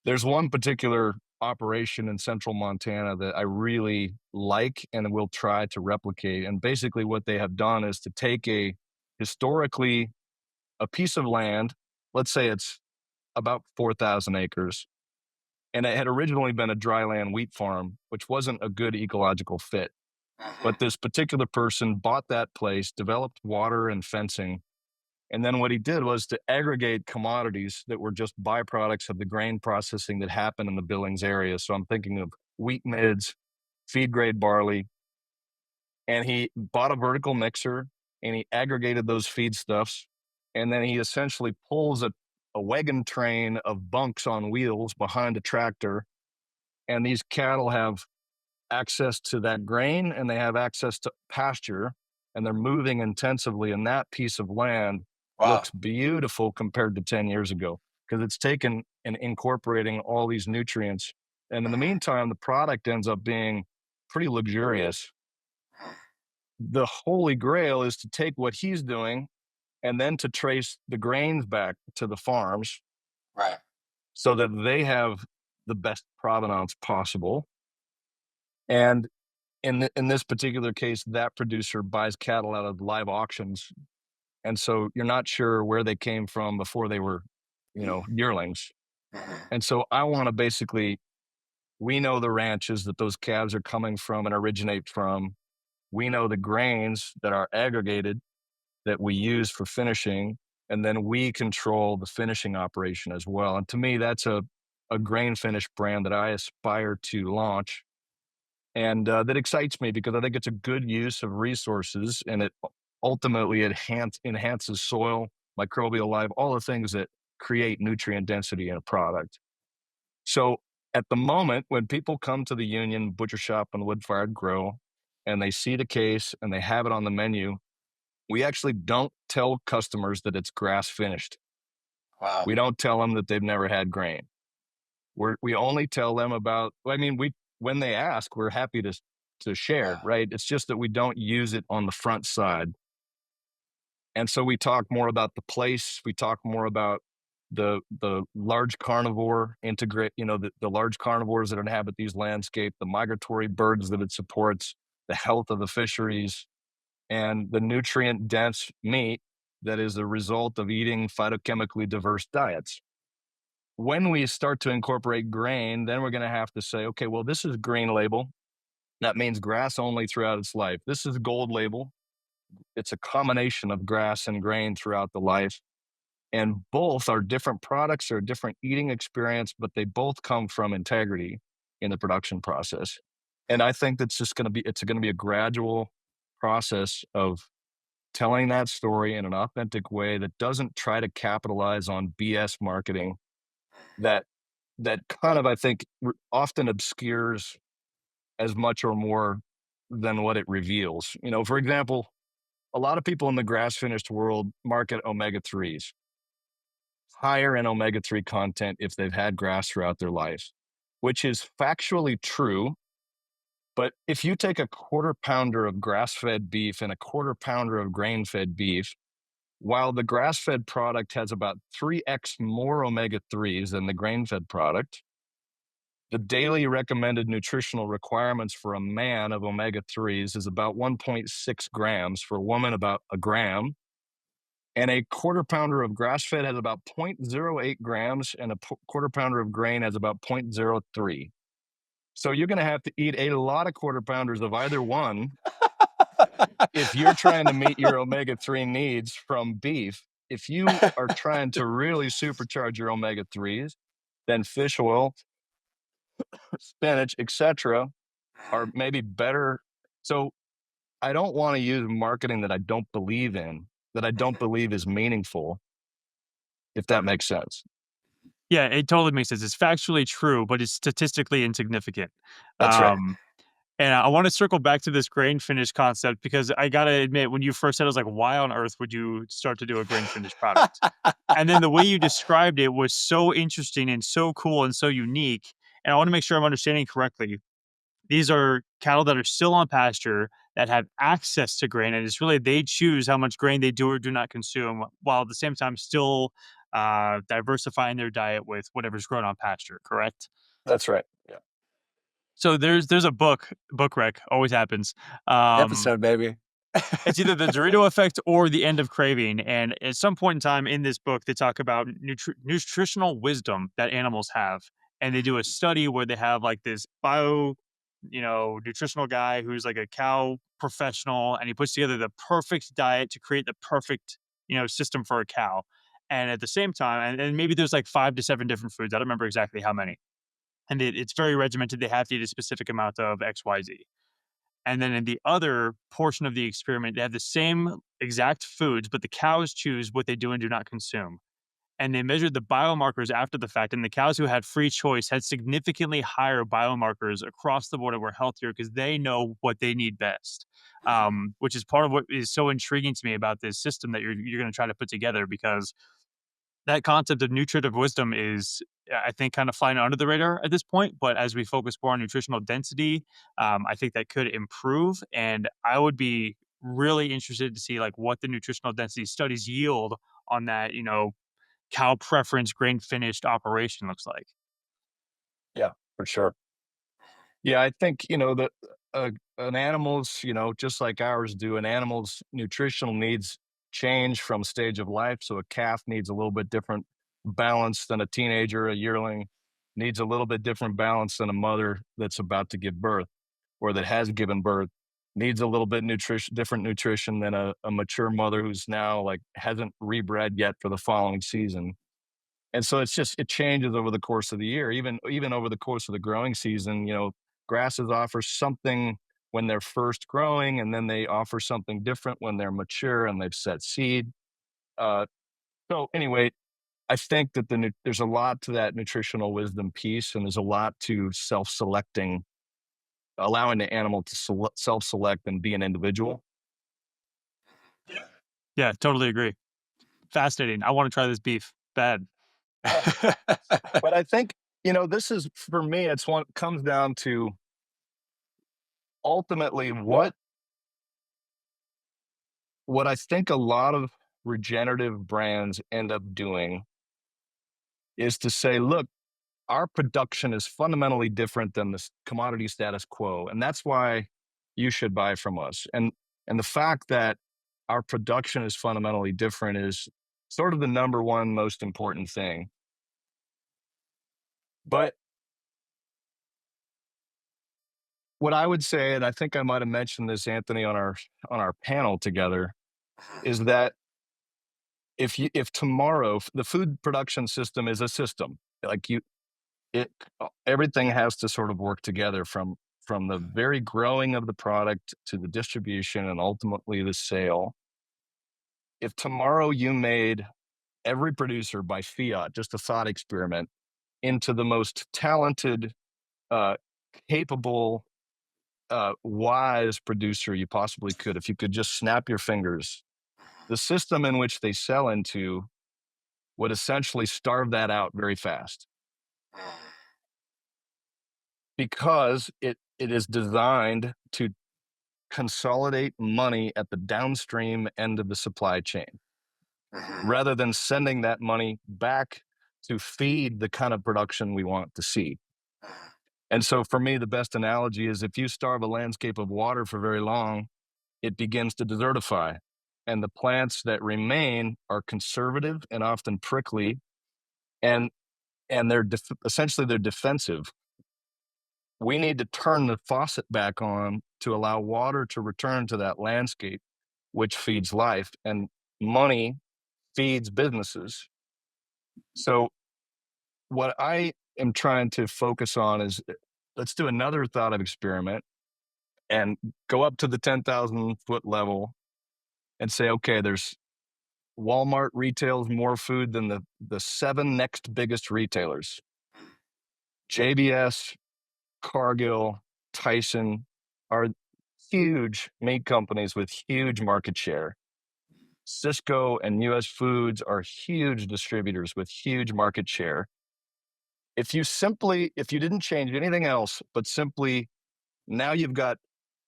there's one particular operation in central Montana that I really like and will try to replicate. And basically, what they have done is to take historically a piece of land, let's say it's about 4,000 acres, and it had originally been a dryland wheat farm, which wasn't a good ecological fit. But this particular person bought that place, developed water and fencing, and then what he did was to aggregate commodities that were just byproducts of the grain processing that happened in the Billings area. So I'm thinking of wheat midds, feed grade barley, and he bought a vertical mixer and he aggregated those feedstuffs. And then he essentially pulls a wagon train of bunks on wheels behind a tractor. And these cattle have access to that grain and they have access to pasture and they're moving intensively and that piece of land Wow. looks beautiful compared to 10 years ago because it's taken and incorporating all these nutrients, and in the meantime the product ends up being pretty luxurious. The holy grail is to take what he's doing and then to trace the grains back to the farms Right. so that they have the best provenance possible. And in this particular case, that producer buys cattle out of live auctions, and so you're not sure where they came from before they were, yearlings. Mhm. And so I want to basically, we know the ranches that those calves are coming from and originate from. We know the grains that are aggregated that we use for finishing, and then we control the finishing operation as well. And to me, that's a grain finish brand that I aspire to launch, and that excites me because I think it's a good use of resources, and it ultimately enhances soil, microbial life, all the things that create nutrient density in a product. So at the moment, when people come to the Union Butcher Shop and Wood Fired Grill and they see the case and they have it on the menu, we actually don't tell customers that it's grass finished. Wow. We don't tell them that they've never had grain. We only tell them about, I mean, we, when they ask, we're happy to share, Wow. right? It's just that we don't use it on the front side. And so we talk more about the place. We talk more about the large carnivore integrate, the large carnivores that inhabit these landscape, the migratory birds that it supports, the health of the fisheries, and the nutrient dense meat that is the result of eating phytochemically diverse diets. When we start to incorporate grain, then we're going to have to say, okay, well, this is green label. That means grass only throughout its life. This is gold label. It's a combination of grass and grain throughout the life. And both are different products or different eating experience, but they both come from integrity in the production process. And I think that's just going to be, it's going to be a gradual process of telling that story in an authentic way that doesn't try to capitalize on BS marketing that kind of, I think, often obscures as much or more than what it reveals. For example, a lot of people in the grass finished world market omega 3s, higher in omega 3 content if they've had grass throughout their life, which is factually true. But if you take a quarter pounder of grass fed beef and a quarter pounder of grain fed beef, while the grass fed product has about 3x more omega 3s than the grain fed product, the daily recommended nutritional requirements for a man of omega 3s is about 1.6 grams, for a woman, about a gram. And a quarter pounder of grass fed has about zero point zero 0.08 grams, and a quarter pounder of grain has about zero point zero 0.03. So you're going to have to eat a lot of quarter pounders of either one if you're trying to meet your omega 3 needs from beef. If you are trying to really supercharge your omega 3s, then fish oil, spinach, etc., are maybe better. So I don't want to use marketing that I don't believe in, that I don't believe is meaningful, if that makes sense. Yeah, it totally makes sense. It's factually true, but it's statistically insignificant. That's right. Um, and I want to circle back to this grain finish concept because I gotta admit, when you first said, it, I was like, why on earth would you start to do a grain finished product? And then the way you described it was so interesting and so cool and so unique. And I want to make sure I'm understanding correctly. These are cattle that are still on pasture that have access to grain, and it's really they choose how much grain they do or do not consume, while at the same time still diversifying their diet with whatever's grown on pasture. Correct. That's right. Yeah. So there's a book rec always happens. Um, Episode, baby. it's either the Dorito effect or the end of craving. And at some point in time in this book, they talk about nutritional wisdom that animals have. And they do a study where they have like this nutritional guy who's like a cow professional, and he puts together the perfect diet to create the perfect, system for a cow. And at the same time, and maybe there's like 5 to 7 different foods. I don't remember exactly how many. And it's very regimented. They have to eat a specific amount of XYZ. And then in the other portion of the experiment, they have the same exact foods, but the cows choose what they do and do not consume. And they measured the biomarkers after the fact. And the cows who had free choice had significantly higher biomarkers across the board and were healthier because they know what they need best. Which is part of what is so intriguing to me about this system that you're going to try to put together, because that concept of nutritive wisdom is, I think, kind of flying under the radar at this point. But as we focus more on nutritional density, I think that could improve. And I would be really interested to see like what the nutritional density studies yield on that, cow preference grain finished operation looks like. Yeah, for sure. Yeah, I think, that an animal's, just like ours do, an animal's nutritional needs change from stage of life. So a calf needs a little bit different balance than a teenager, a yearling needs a little bit different balance than a mother that's about to give birth or that has given birth, needs a little bit different nutrition than a mature mother who's now like hasn't rebred yet for the following season. And so it changes over the course of the year, even over the course of the growing season. Grasses offer something when they're first growing, and then they offer something different when they're mature and they've set seed. Uh, so anyway, I think that there's a lot to that nutritional wisdom piece, and there's a lot to self-selecting, allowing the animal to self-select and be an individual. Yeah, totally agree. Fascinating. I want to try this beef. Bad. Yeah, but I think this is for me. It's one comes down to ultimately what I think a lot of regenerative brands end up doing is to say, look, our production is fundamentally different than the commodity status quo. And that's why you should buy from us. And the fact that our production is fundamentally different is sort of the number one most important thing. But what I would say, and I think I might have mentioned this, Anthony, on our panel together, is that if tomorrow the food production system is a system, like it everything has to sort of work together from the very growing of the product to the distribution and ultimately the sale. If tomorrow you made every producer by fiat, just a thought experiment, into the most talented, uh, capable, wise producer you possibly could, if you could just snap your fingers, the system in which they sell into would essentially starve that out very fast because it is designed to consolidate money at the downstream end of the supply chain rather than sending that money back to feed the kind of production we want to see. And so for me, the best analogy is if you starve a landscape of water for very long, it begins to desertify. And the plants that remain are conservative and often prickly, and essentially they're defensive. We need to turn the faucet back on to allow water to return to that landscape, which feeds life, and money feeds businesses. So, what I am trying to focus on is let's do another thought of experiment and go up to the 10,000-foot level and say, okay, there's Walmart retails more food than the seven next biggest retailers. JBS, Cargill, Tyson are huge meat companies with huge market share. Cisco and US Foods are huge distributors with huge market share. If you didn't change anything else, but simply now you've got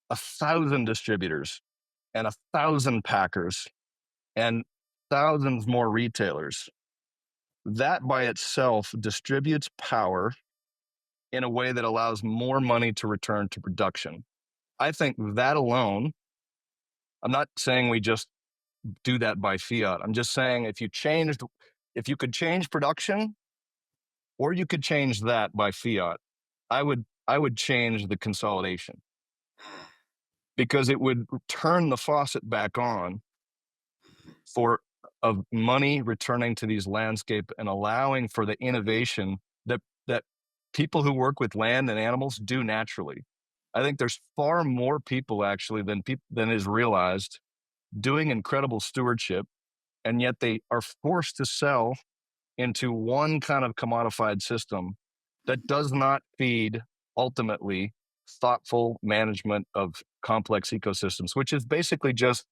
1,000 distributors and 1,000 packers and thousands more retailers, that by itself distributes power in a way that allows more money to return to production. I think that alone, I'm not saying we just do that by fiat. I'm just saying if you could change production or you could change that by fiat, I would change the consolidation because it would turn the faucet back on for of money returning to these landscape and allowing for the innovation that people who work with land and animals do naturally. I think there's far more people actually than is realized doing incredible stewardship, and yet they are forced to sell into one kind of commodified system that does not feed ultimately thoughtful management of complex ecosystems, which is basically just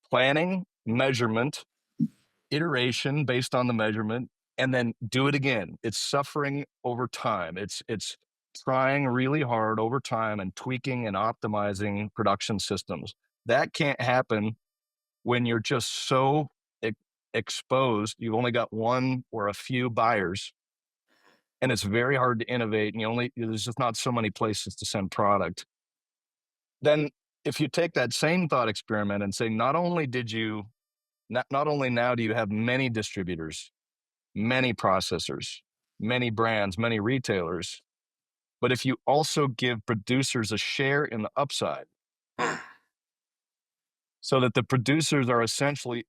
planning, measurement, iteration based on the measurement, and then do it again. It's suffering over time. It's trying really hard over time and tweaking and optimizing production systems. That can't happen when you're just so exposed. You've only got one or a few buyers, and it's very hard to innovate. And there's just not so many places to send product. Then, if you take that same thought experiment and say, not only now do you have many distributors, many processors, many brands, many retailers, but if you also give producers a share in the upside, so that the producers are essentially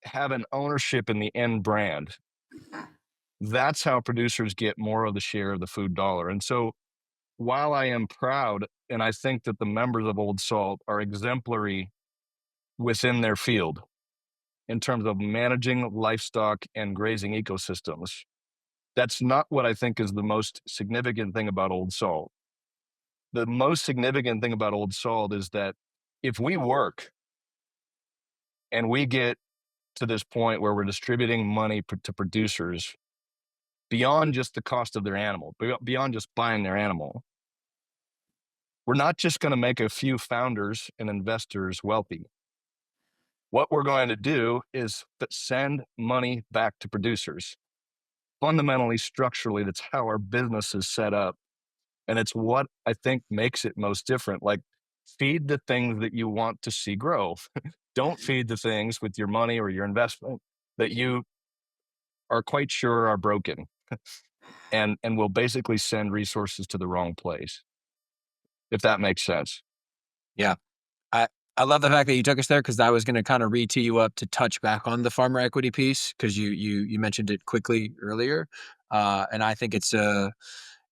have an ownership in the end brand, that's how producers get more of the share of the food dollar. And so while I am proud, and I think that the members of Old Salt are exemplary within their field in terms of managing livestock and grazing ecosystems, that's not what I think is the most significant thing about Old Salt. The most significant thing about Old Salt is that if we work and we get to this point where we're distributing money to producers beyond just the cost of their animal, beyond just buying their animal, we're not just going to make a few founders and investors wealthy. What we're going to do is send money back to producers. Fundamentally, structurally, that's how our business is set up. And it's what I think makes it most different. Like, feed the things that you want to see grow. Don't feed the things with your money or your investment that you are quite sure are broken and will basically send resources to the wrong place, if that makes sense. Yeah. I I love the fact that you took us there because I was going to kind of re-tee you up to touch back on the farmer equity piece because you mentioned it quickly earlier, and I think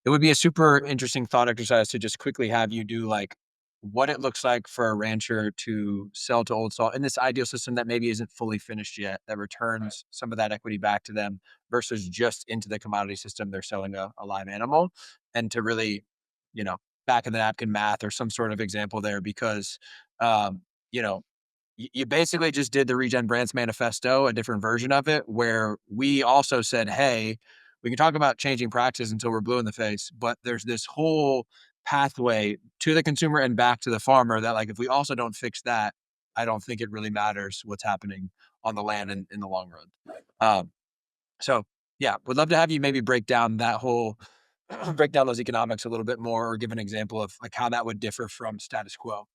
it would be a super interesting thought exercise to just quickly have you do like what it looks like for a rancher to sell to Old Salt in this ideal system that maybe isn't fully finished yet, that returns some of that equity back to them versus just into the commodity system. They're selling a live animal, and to really, you know, back of the napkin math or some sort of example there because, um, you know, you basically just did the Regen Brands Manifesto, a different version of it, where we also said, hey, we can talk about changing practice until we're blue in the face, but there's this whole pathway to the consumer and back to the farmer that, like, if we also don't fix that, I don't think it really matters what's happening on the land in the long run. Um, so, yeah, would love to have you maybe break down that whole break down those economics a little bit more or give an example of like how that would differ from status quo.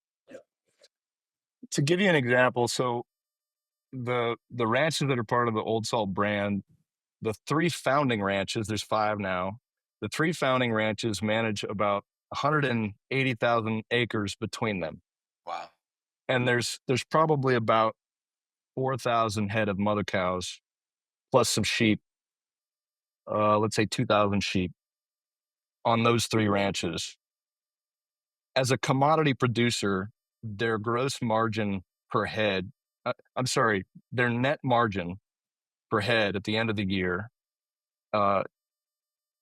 To give you an example, so the ranches that are part of the Old Salt brand, the three founding ranches, there's five now. The three founding ranches manage about 180,000 acres between them, Wow. and there's probably about 4,000 head of mother cows plus some sheep. Let's say 2,000 sheep on those three ranches. As a commodity producer, their gross margin per head, I'm sorry, their net margin per head at the end of the year. Uh,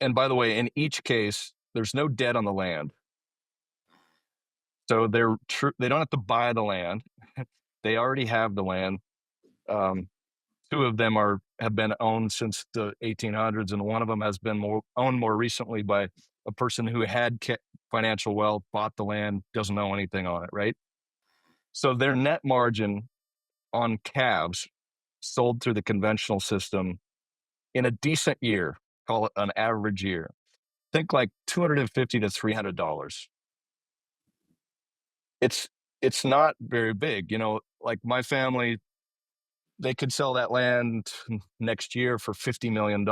and by the way, in each case, there's no debt on the land. So they don't have to buy the land. They already have the land. Um, two of them have been owned since the 1800s, and one of them has been owned more recently by a person who had financial wealth, bought the land, doesn't know anything on it, right? So their net margin on calves sold through the conventional system in a decent year, call it an average year, think like $250 to $300. It's it's not very big, like my family, they could sell that land next year for $50 million,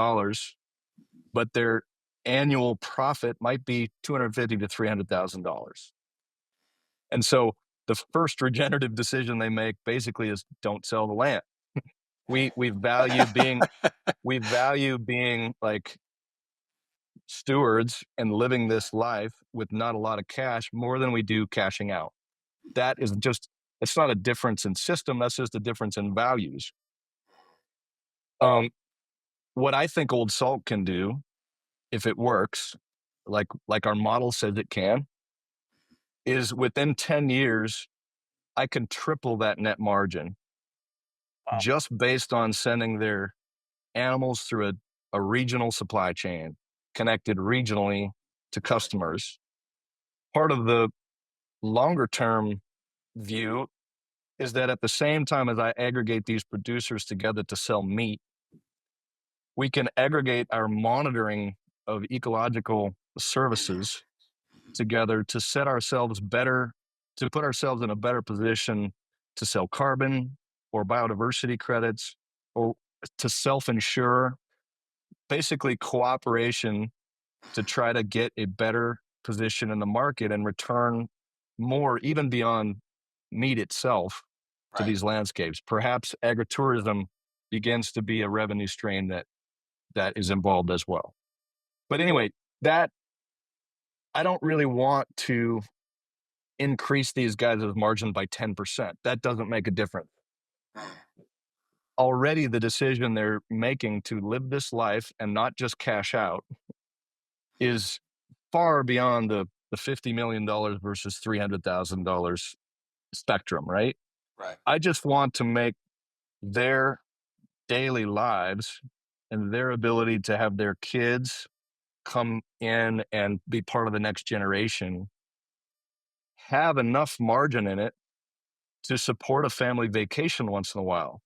but their annual profit might be $250 to $300,000. And so the first regenerative decision they make basically is don't sell the land. We we value being we value being like stewards and living this life with not a lot of cash more than we do cashing out. That is just, it's not a difference in system, that's just a difference in values. Um, what I think Old Salt can do, if it works, like our model says it can, is within 10 years, I can triple that net margin Wow. just based on sending their animals through a regional supply chain connected regionally to customers. Part of the longer term view is that at the same time as I aggregate these producers together to sell meat, we can aggregate our monitoring of ecological services together to set ourselves better, to put ourselves in a better position to sell carbon or biodiversity credits or to self insure, basically cooperation to try to get a better position in the market and return more, even beyond meat itself, to Right. these landscapes. Perhaps agritourism begins to be a revenue stream that is involved as well. But anyway, that I don't really want to increase these guys' margin by 10%. That doesn't make a difference. Already the decision they're making to live this life and not just cash out is far beyond the $50 million versus $300,000 spectrum, right? Right. I just want to make their daily lives and their ability to have their kids come in and be part of the next generation have enough margin in it to support a family vacation once in a while,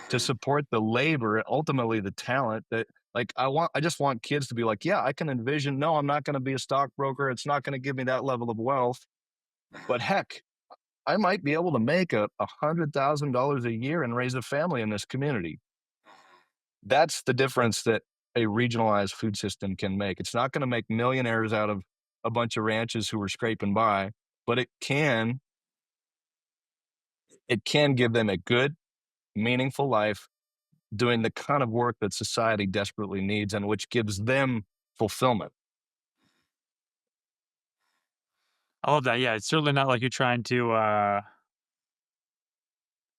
to Mhm. support the labor and ultimately the talent that like I just want kids to be like, yeah, I can envision, no, I'm not going to be a stockbroker. It's not going to give me that level of wealth. But Mhm. heck, I might be able to make $100,000 a year and raise a family in this community. That's the difference that a regionalized food system can make. It's not going to make millionaires out of a bunch of ranches who are scraping by, but it can give them a good, meaningful life doing the kind of work that society desperately needs and which gives them fulfillment. I love that. Yeah, it's certainly not like you're trying to,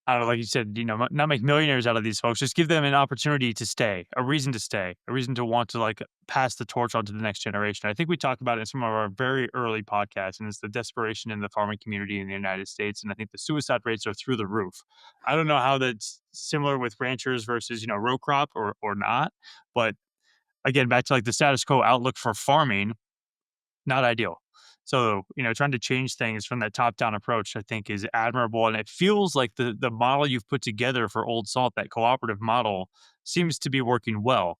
I don't know, like you said, not make millionaires out of these folks. Just give them an opportunity to stay, a reason to want to like pass the torch on to the next generation. I think we talked about it in some of our very early podcasts, and it's the desperation in the farming community in the United States. And I think the suicide rates are through the roof. I don't know how that's similar with ranchers versus, row crop or not. But again, back to like the status quo outlook for farming, not ideal. So, trying to change things from that top-down approach, I think, is admirable, and it feels like the model you've put together for Old Salt, that cooperative model, seems to be working well.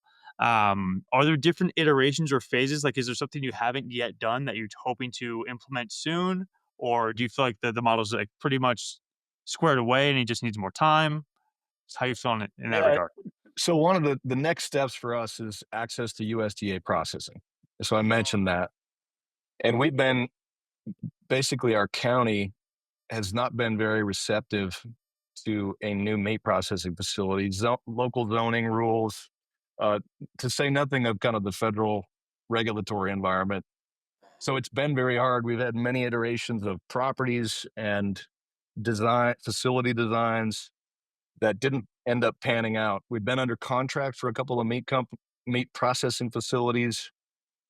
Are there different iterations or phases? Like, is there something you haven't yet done that you're hoping to implement soon, or do you feel like the model's like pretty much squared away and it just needs more time? How you feeling in that Yeah. regard? So one of the next steps for us is access to USDA processing. So I mentioned that. And we've been basically our county has not been very receptive to a new meat processing facility. Local zoning rules, uh, to say nothing of kind of the federal regulatory environment. So it's been very hard. We've had many iterations of properties and facility designs that didn't end up panning out. We've been under contract for a couple of meat processing facilities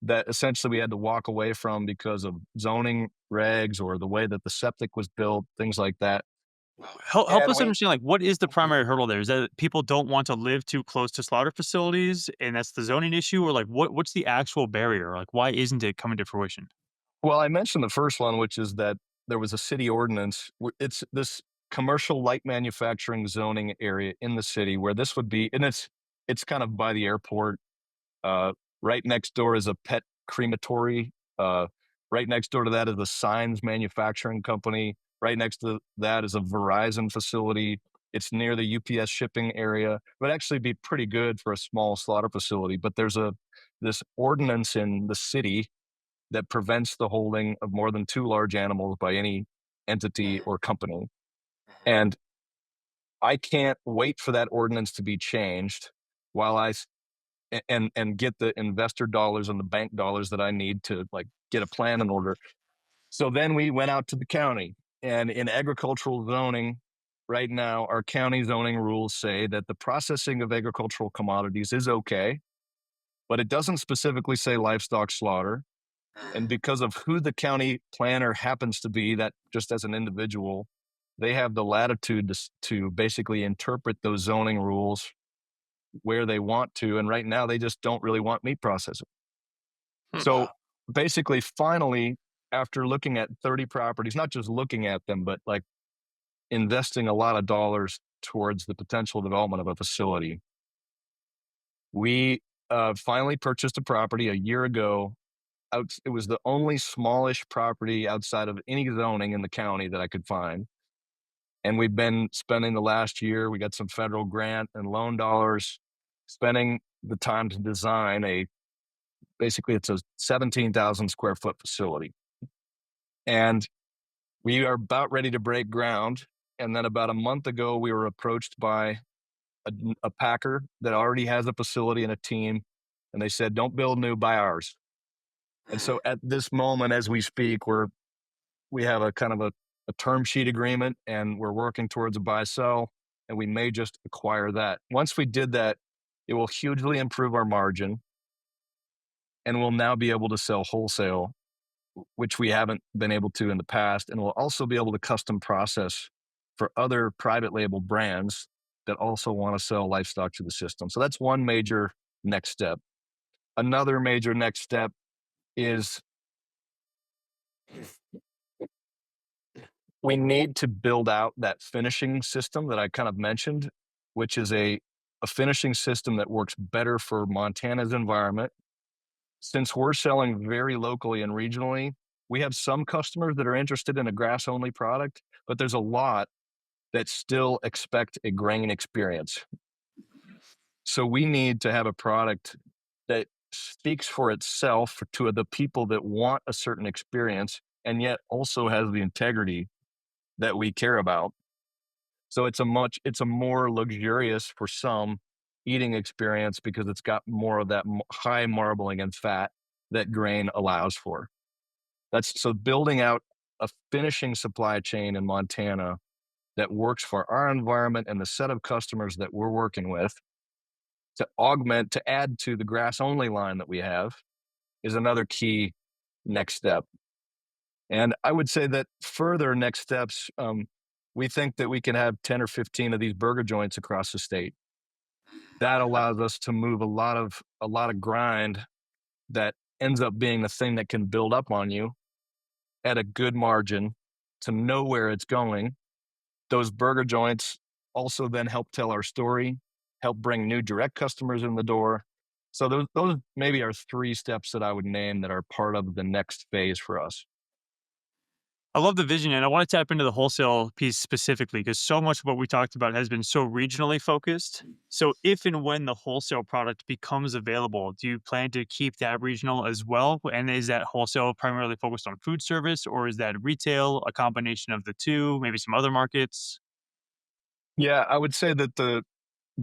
that essentially we had to walk away from because of zoning regs or the way that the septic was built, things like that. Help And us we understand, like, what is the primary hurdle there? Is that people don't want to live too close to slaughter facilities, and that's the zoning issue, or like what's the actual barrier? Like, why isn't it coming to fruition? Well, I mentioned the first one, which is that there was a city ordinance. It's this commercial light manufacturing zoning area in the city where this would be, and it's kind of by the airport. Uh, right next door is a pet crematory. Right next door to that is a signs manufacturing company. Right next to that is a Verizon facility. It's near the UPS shipping area. It would actually be pretty good for a small slaughter facility. But there's this ordinance in the city that prevents the holding of more than two large animals by any entity or company. And I can't wait for that ordinance to be changed while and get the investor dollars and the bank dollars that I need to like get a plan in order. So then we went out to the county, and in agricultural zoning right now, our county zoning rules say that the processing of agricultural commodities is okay, but it doesn't specifically say livestock slaughter. And because of who the county planner happens to be, that just as an individual, they have the latitude to basically interpret those zoning rules where they want to. And right now, they just don't really want meat processing. Hmm. So basically, finally, after looking at 30 properties, not just looking at them, but like investing a lot of dollars towards the potential development of a facility. We finally purchased a property a year ago. It was the only smallish property outside of any zoning in the county that I could find. And we've been spending the last year, we got some federal grant and loan dollars, spending the time to design basically it's a 17,000 square foot facility. And we are about ready to break ground. And then about a month ago, we were approached by a, a packer that already has a facility and a team. And they said, don't build new, buy ours. And so at this moment, as we speak, we have a kind of a term sheet agreement and we're working towards a buy sell. And we may just acquire that. Once we did that, it will hugely improve our margin and we'll now be able to sell wholesale, which we haven't been able to in the past. And we'll also be able to custom process for other private label brands that also want to sell livestock to the system. So that's one major next step. Another major next step is we need to build out that finishing system that I kind of mentioned, which is a finishing system that works better for Montana's environment. Since we're selling very locally and regionally, we have some customers that are interested in a grass only product, but there's a lot that still expect a grain experience. So we need to have a product that speaks for itself to the people that want a certain experience and yet also has the integrity that we care about. So it's a more luxurious for some eating experience because it's got more of that high marbling and fat that grain allows for. That's so building out a finishing supply chain in Montana that works for our environment and the set of customers that we're working with to add to the grass only line that we have is another key next step. And I would say that further next steps, we think that we can have 10 or 15 of these burger joints across the state. That allows us to move a lot of grind that ends up being the thing that can build up on you at a good margin to know where it's going. Those burger joints also then help tell our story, help bring new direct customers in the door. So those maybe are three steps that I would name that are part of the next phase for us. I love the vision, and I want to tap into the wholesale piece specifically because so much of what we talked about has been so regionally focused. So, if and when the wholesale product becomes available, do you plan to keep that regional as well? And is that wholesale primarily focused on food service, or is that retail, a combination of the two, maybe some other markets? Yeah, I would say that the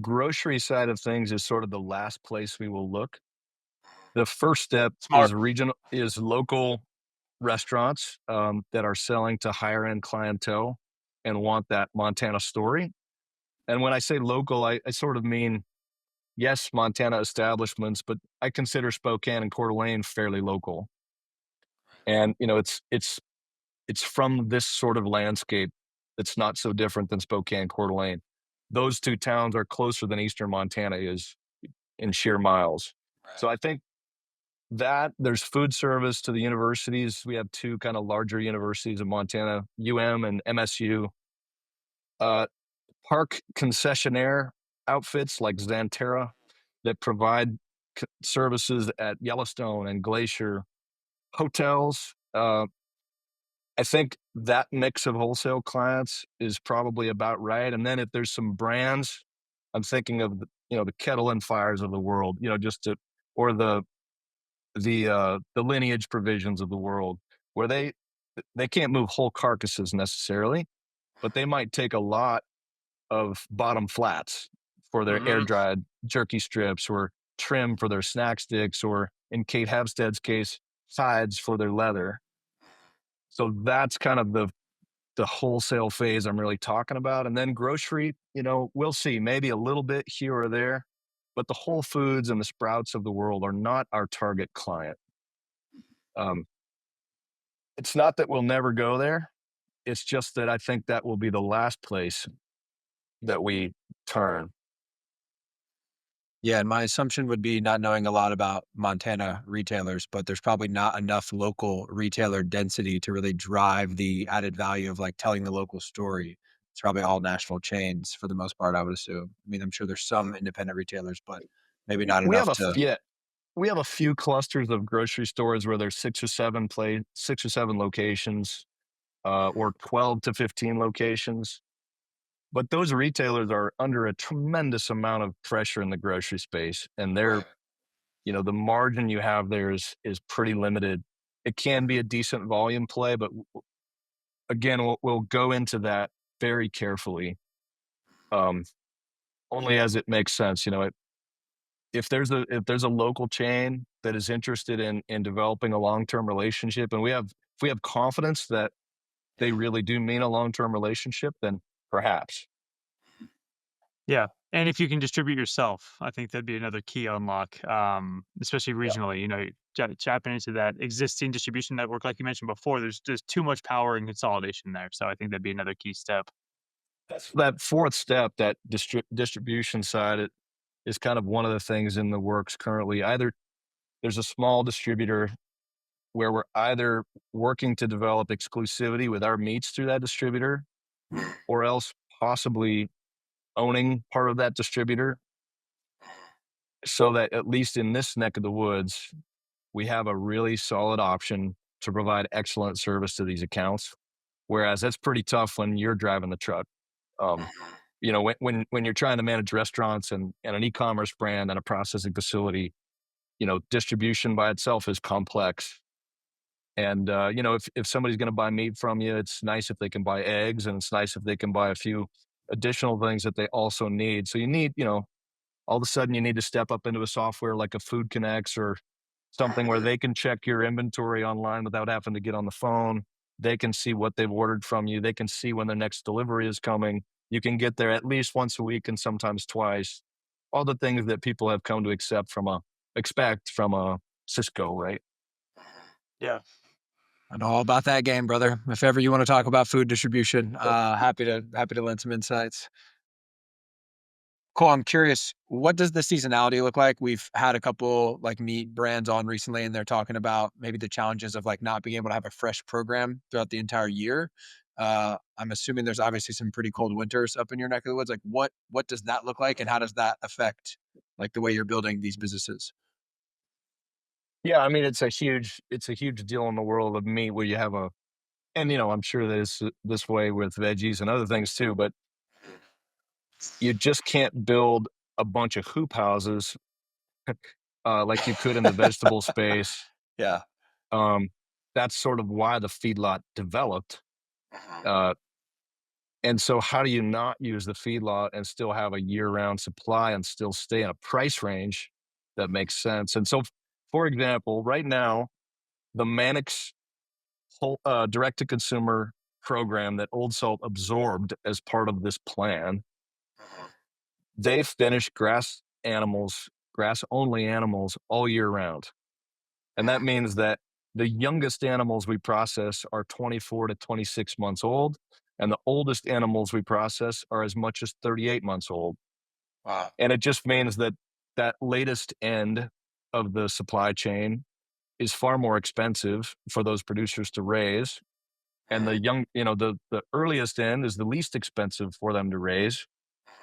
grocery side of things is sort of the last place we will look. The first step Smart. is local restaurants that are selling to higher end clientele and want that Montana story. And when I say local, I sort of mean yes, Montana establishments, but I consider Spokane and Coeur d'Alene fairly local. And it's from this sort of landscape that's not so different than Spokane, Coeur d'Alene. Those two towns are closer than Eastern Montana is in sheer miles. So I think that there's food service to the universities. We have two kind of larger universities in Montana, and MSU. Uh, Park concessionaire outfits like Xanterra that provide services at Yellowstone and Glacier hotels. I think that mix of wholesale clients is probably about right. And then if there's some brands, I'm thinking of the Kettle and Fires of the world, or the lineage provisions of the world, where they can't move whole carcasses necessarily, but they might take a lot of bottom flats for their air Mhm. dried jerky strips or trim for their snack sticks, or in Kate Havstead's case, sides for their leather. So that's kind of the wholesale phase I'm really talking about. And then grocery, we'll see, maybe a little bit here or there, but the Whole Foods and the Sprouts of the world are not our target client. Um, it's not that we'll never go there. It's just that I think that will be the last place that we turn. Yeah, and my assumption would be not knowing a lot about Montana retailers, but there's probably not enough local retailer density to really drive the added value of like telling the local story. It's probably all national chains for the most part, I would assume. I mean, I'm sure there's some independent retailers, but maybe not We enough have to. yeah, we have a few clusters of grocery stores where there's 6 or 7 locations, or 12 to 15 locations. But those retailers are under a tremendous amount of pressure in the grocery space, and Right. the margin you have there is pretty limited. It can be a decent volume play, but again, we'll go into that very carefully, um, only as it makes sense. If there's a local chain that is interested in developing a long-term relationship, and if we have confidence that they really do mean a long-term relationship, then perhaps. Yeah, and if you can distribute yourself, I think that'd be another key unlock, especially Yeah. regionally, tapping into that existing distribution network, like you mentioned before, there's too much power and consolidation there, so I think that'd be another key step. That's that fourth step, that distribution side, it is kind of one of the things in the works currently. Either there's a small distributor where we're either working to develop exclusivity with our meats through that distributor, or else possibly owning part of that distributor, so that at least in this neck of the woods, we have a really solid option to provide excellent service to these accounts. Whereas that's pretty tough when you're driving the truck. Um, when you're trying to manage restaurants and an e-commerce brand and a processing facility, distribution by itself is complex. And if somebody's going to buy meat from you, it's nice if they can buy eggs, and it's nice if they can buy a few additional things that they also need. So you need, all of a sudden you need to step up into a software like a Food Connects or something where they can check your inventory online without having to get on the phone. They can see what they've ordered from you. They can see when their next delivery is coming. You can get there at least once a week and sometimes twice. All the things that people have come to expect from a Cisco, right? Yeah. I know all about that game, brother. If ever you want to talk about food distribution, happy to lend some insights. Cole, I'm curious, what does the seasonality look like? We've had a couple like meat brands on recently, and they're talking about maybe the challenges of like not being able to have a fresh program throughout the entire year. I'm assuming there's obviously some pretty cold winters up in your neck of the woods. Like, what does that look like, and how does that affect like the way you're building these businesses? Yeah, I mean it's a huge deal in the world of meat where you have and I'm sure that it's this way with veggies and other things too, but you just can't build a bunch of hoop houses like you could in the vegetable space. Yeah. Um, that's sort of why the feedlot developed. Uh, and so, how do you not use the feedlot and still have a year-round supply and still stay in a price range that makes sense? And so, for example, right now, the Mannix direct-to-consumer program that Old Salt absorbed as part of this plan, they finish grass-only animals all year round. And that means that the youngest animals we process are 24 to 26 months old, and the oldest animals we process are as much as 38 months old. Wow. And it just means that that latest end of the supply chain is far more expensive for those producers to raise. And the young, the earliest end is the least expensive for them to raise,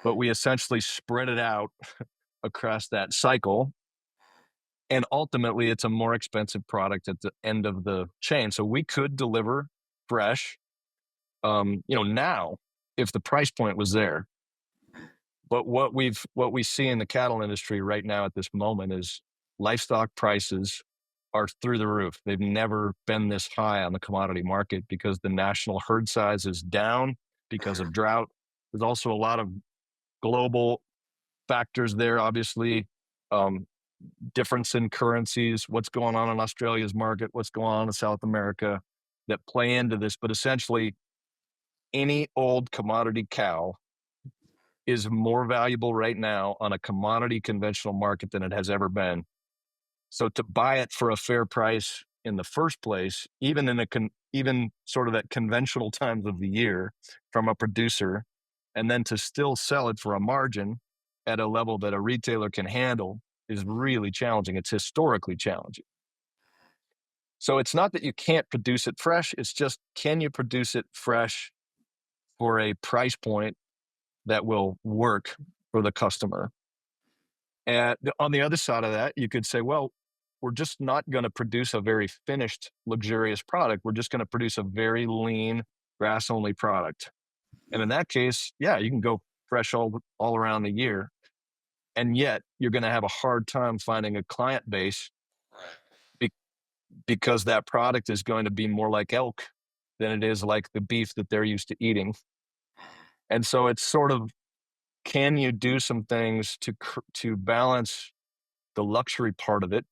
but we essentially spread it out across that cycle, and ultimately it's a more expensive product at the end of the chain. So we could deliver fresh, now if the price point was there. But what we see in the cattle industry right now at this moment is livestock prices are through the roof. They've never been this high on the commodity market because the national herd size is down because of drought. There's also a lot of global factors there, obviously. Um, Difference in currencies, what's going on in Australia's market, what's going on in South America, that play into this. But essentially, any old commodity cow is more valuable right now on a commodity conventional market than it has ever been. So to buy it for a fair price in the first place, even in even sort of at conventional times of the year from a producer, and then to still sell it for a margin at a level that a retailer can handle is really challenging. It's historically challenging. So it's not that you can't produce it fresh, it's just, can you produce it fresh for a price point that will work for the customer. And on the other side of that, you could say, well, we're just not going to produce a very finished, luxurious product. We're just going to produce a very lean, grass only product. And in that case, yeah, you can go fresh all around the year. And yet you're going to have a hard time finding a client base be- because that product is going to be more like elk than it is like the beef that they're used to eating. And so it's sort of, can you do some things to balance the luxury part of it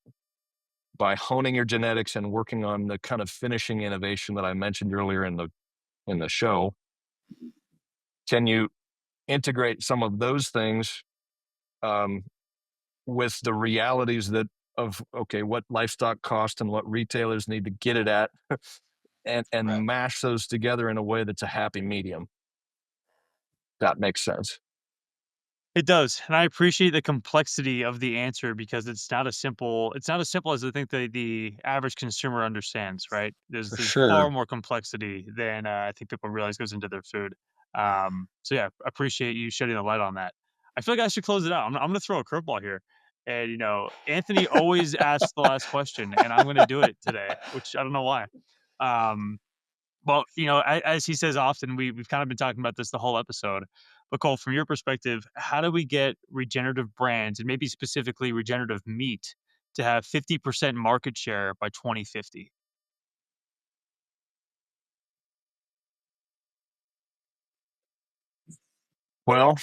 by honing your genetics and working on the kind of finishing innovation that I mentioned earlier in the show? Can you integrate some of those things um, with the realities that of okay, what livestock cost and what retailers need to get it at, Right. and mash those together in a way that's a happy medium? That makes sense. It does, and I appreciate the complexity of the answer because it's not as simple as I think the average consumer understands, right? For There's sure. far more complexity than, I think people realize goes into their food. So yeah, appreciate you shedding the light on that. I feel like I should close it out. I'm gonna throw a curveball here, and, Anthony always asks the last question, and I'm gonna do it today, which I don't know why. Um well, as he says often, we've kind of been talking about this the whole episode. But Cole, from your perspective, how do we get regenerative brands and maybe specifically regenerative meat to have 50% market share by 2050? Well,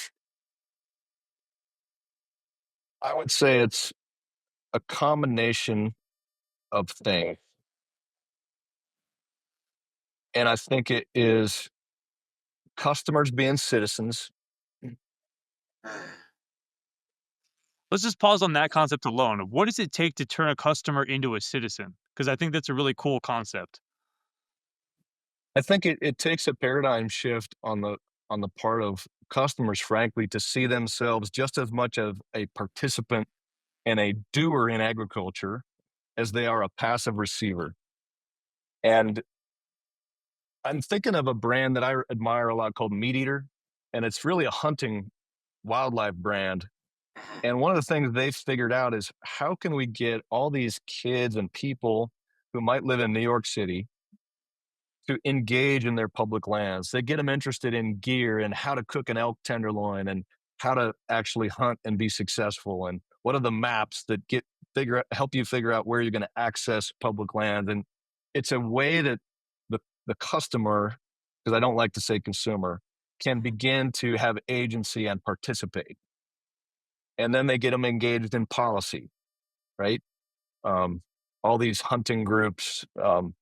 I would say it's a combination of things. And I think it is customers being citizens. Let's just pause on that concept alone. What does it take to turn a customer into a citizen? Because I think that's a really cool concept. I think it takes a paradigm shift on the part of customers, frankly, to see themselves just as much of a participant and a doer in agriculture as they are a passive receiver. And I'm thinking of a brand that I admire a lot called Meat Eater, and it's really a hunting wildlife brand. And one of the things they've figured out is how can we get all these kids and people who might live in New York City to engage in their public lands. They get them interested in gear and how to cook an elk tenderloin and how to actually hunt and be successful. And what are the maps that help you figure out where you're going to access public land. And it's a way that the customer, because I don't like to say consumer, can begin to have agency and participate. And then they get them engaged in policy, right? Um, all these hunting groups, I'm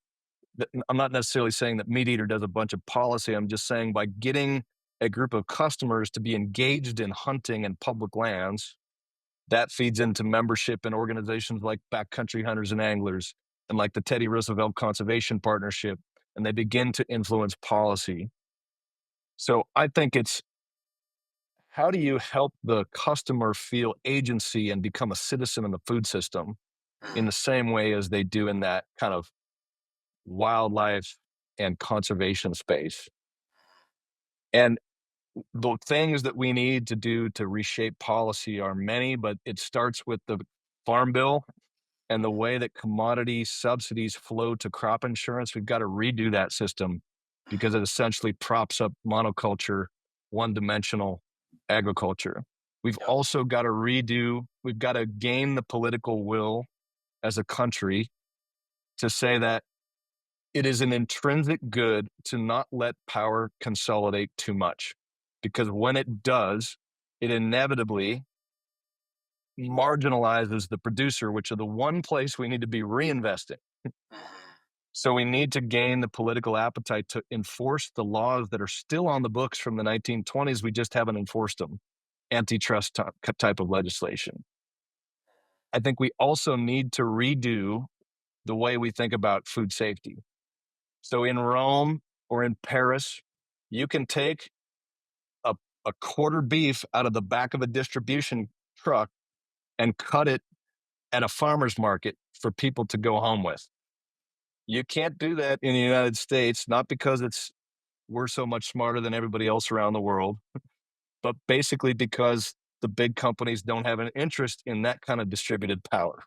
not necessarily saying that Meat Eater does a bunch of policy. I'm just saying by getting a group of customers to be engaged in hunting and public lands, that feeds into membership in organizations like Backcountry Hunters and Anglers and like the Teddy Roosevelt Conservation Partnership, and they begin to influence policy. So I think it's, how do you help the customer feel agency and become a citizen in the food system in the same way as they do in that kind of wildlife and conservation space? And the things that we need to do to reshape policy are many, but it starts with the farm bill and the way that commodity subsidies flow to crop insurance. We've got to redo that system because it essentially props up monoculture, one dimensional agriculture. Yep. We've got to gain the political will as a country to say that it is an intrinsic good to not let power consolidate too much. Because when it does, it inevitably marginalizes the producer, which are the one place we need to be reinvesting. So we need to gain the political appetite to enforce the laws that are still on the books from the 1920s. We just haven't enforced them. Antitrust type of legislation. I think we also need to redo the way we think about food safety. So in Rome or in Paris, you can take a, a quarter beef out of the back of a distribution truck and cut it at a farmer's market for people to go home with. You can't do that in the United States, not because it's we're so much smarter than everybody else around the world, but basically because the big companies don't have an interest in that kind of distributed power.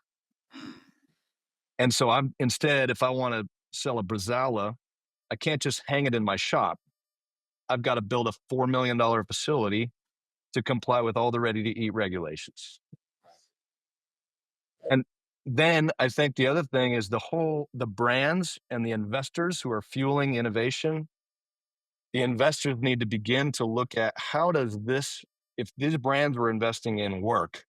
And so instead, if I want to sell a Brazala, I can't just hang it in my shop. I've got to build a $4 million facility to comply with all the ready to eat regulations. And then I think the other thing is the brands and the investors who are fueling innovation, the investors need to begin to look at if these brands we're investing in work,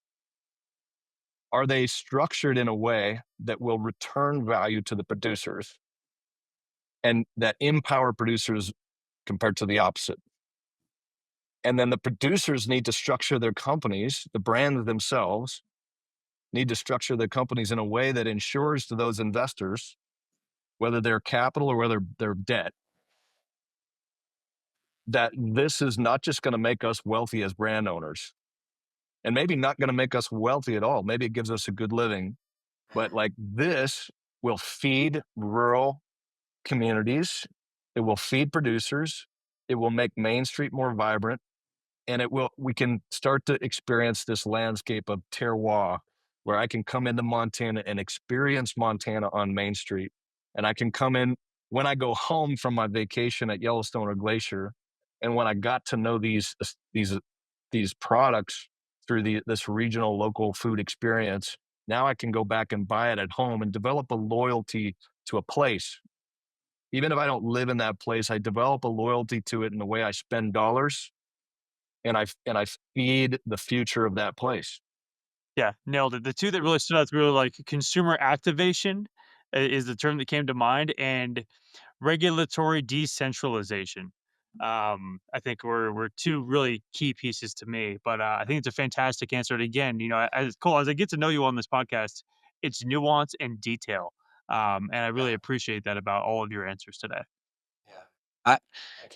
are they structured in a way that will return value to the producers and that empower producers compared to the opposite? And then the producers need to structure their companies, the brands themselves need to structure their companies in a way that ensures to those investors, whether they're capital or whether they're debt, that this is not just going to make us wealthy as brand owners, and maybe not going to make us wealthy at all. Maybe it gives us a good living, but like this will feed rural communities. It will feed producers. It will make Main Street more vibrant. And we can start to experience this landscape of terroir where I can come into Montana and experience Montana on Main Street. And I can come in when I go home from my vacation at Yellowstone or Glacier. And when I got to know these products through this regional local food experience, now I can go back and buy it at home and develop a loyalty to a place. Even if I don't live in that place, I develop a loyalty to it in the way I spend dollars. And I feed the future of that place. Yeah, nailed it. The two that really stood out to me were like consumer activation is the term that came to mind, and regulatory decentralization. I think were two really key pieces to me. But I think it's a fantastic answer. And again, as Cole, as I get to know you on this podcast, it's nuance and detail. And I really Yeah. appreciate that about all of your answers today. Yeah. I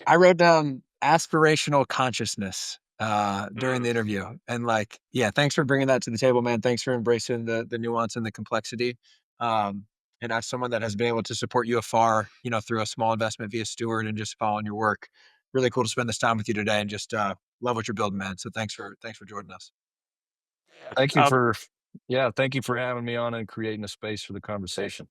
I wrote down aspirational consciousness during Mm. the interview. And like, yeah, thanks for bringing that to the table, man. Thanks for embracing the nuance and the complexity. Um, and as someone that has been able to support you afar, through a small investment via Steward and just following your work, really cool to spend this time with you today and just love what you're building, man. So thanks for joining us. Thank you Um, for, yeah, thank you for having me on and creating a space for the conversation.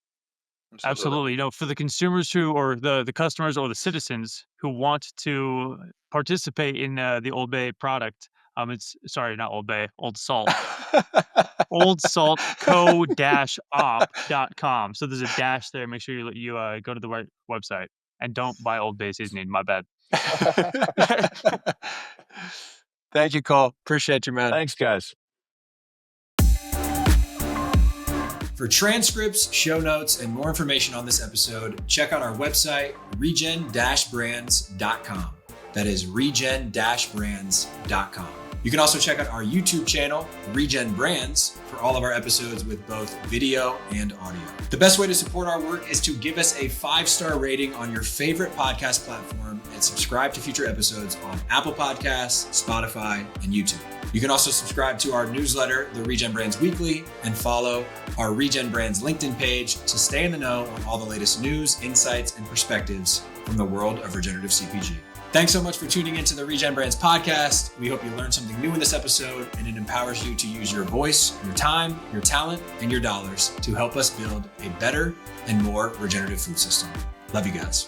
Absolutely. Absolutely. For the consumers or the customers or the citizens who want to participate in the Old Bay product, it's sorry, not Old Bay, Old Salt. oldsaltco-op.com. So there's a dash there. Make sure you go to the right website and don't buy Old Bay seasoning. My bad. Thank you, Cole. Appreciate you, man. Thanks, guys. For transcripts, show notes, and more information on this episode, check out our website, regen-brands.com. That is regen-brands.com. You can also check out our YouTube channel, Regen Brands, for all of our episodes with both video and audio. The best way to support our work is to give us a 5-star rating on your favorite podcast platform and subscribe to future episodes on Apple Podcasts, Spotify, and YouTube. You can also subscribe to our newsletter, the Regen Brands Weekly, and follow our Regen Brands LinkedIn page to stay in the know on all the latest news, insights, and perspectives from the world of regenerative CPG. Thanks so much for tuning into the Regen Brands podcast. We hope you learned something new in this episode and it empowers you to use your voice, your time, your talent, and your dollars to help us build a better and more regenerative food system. Love you guys.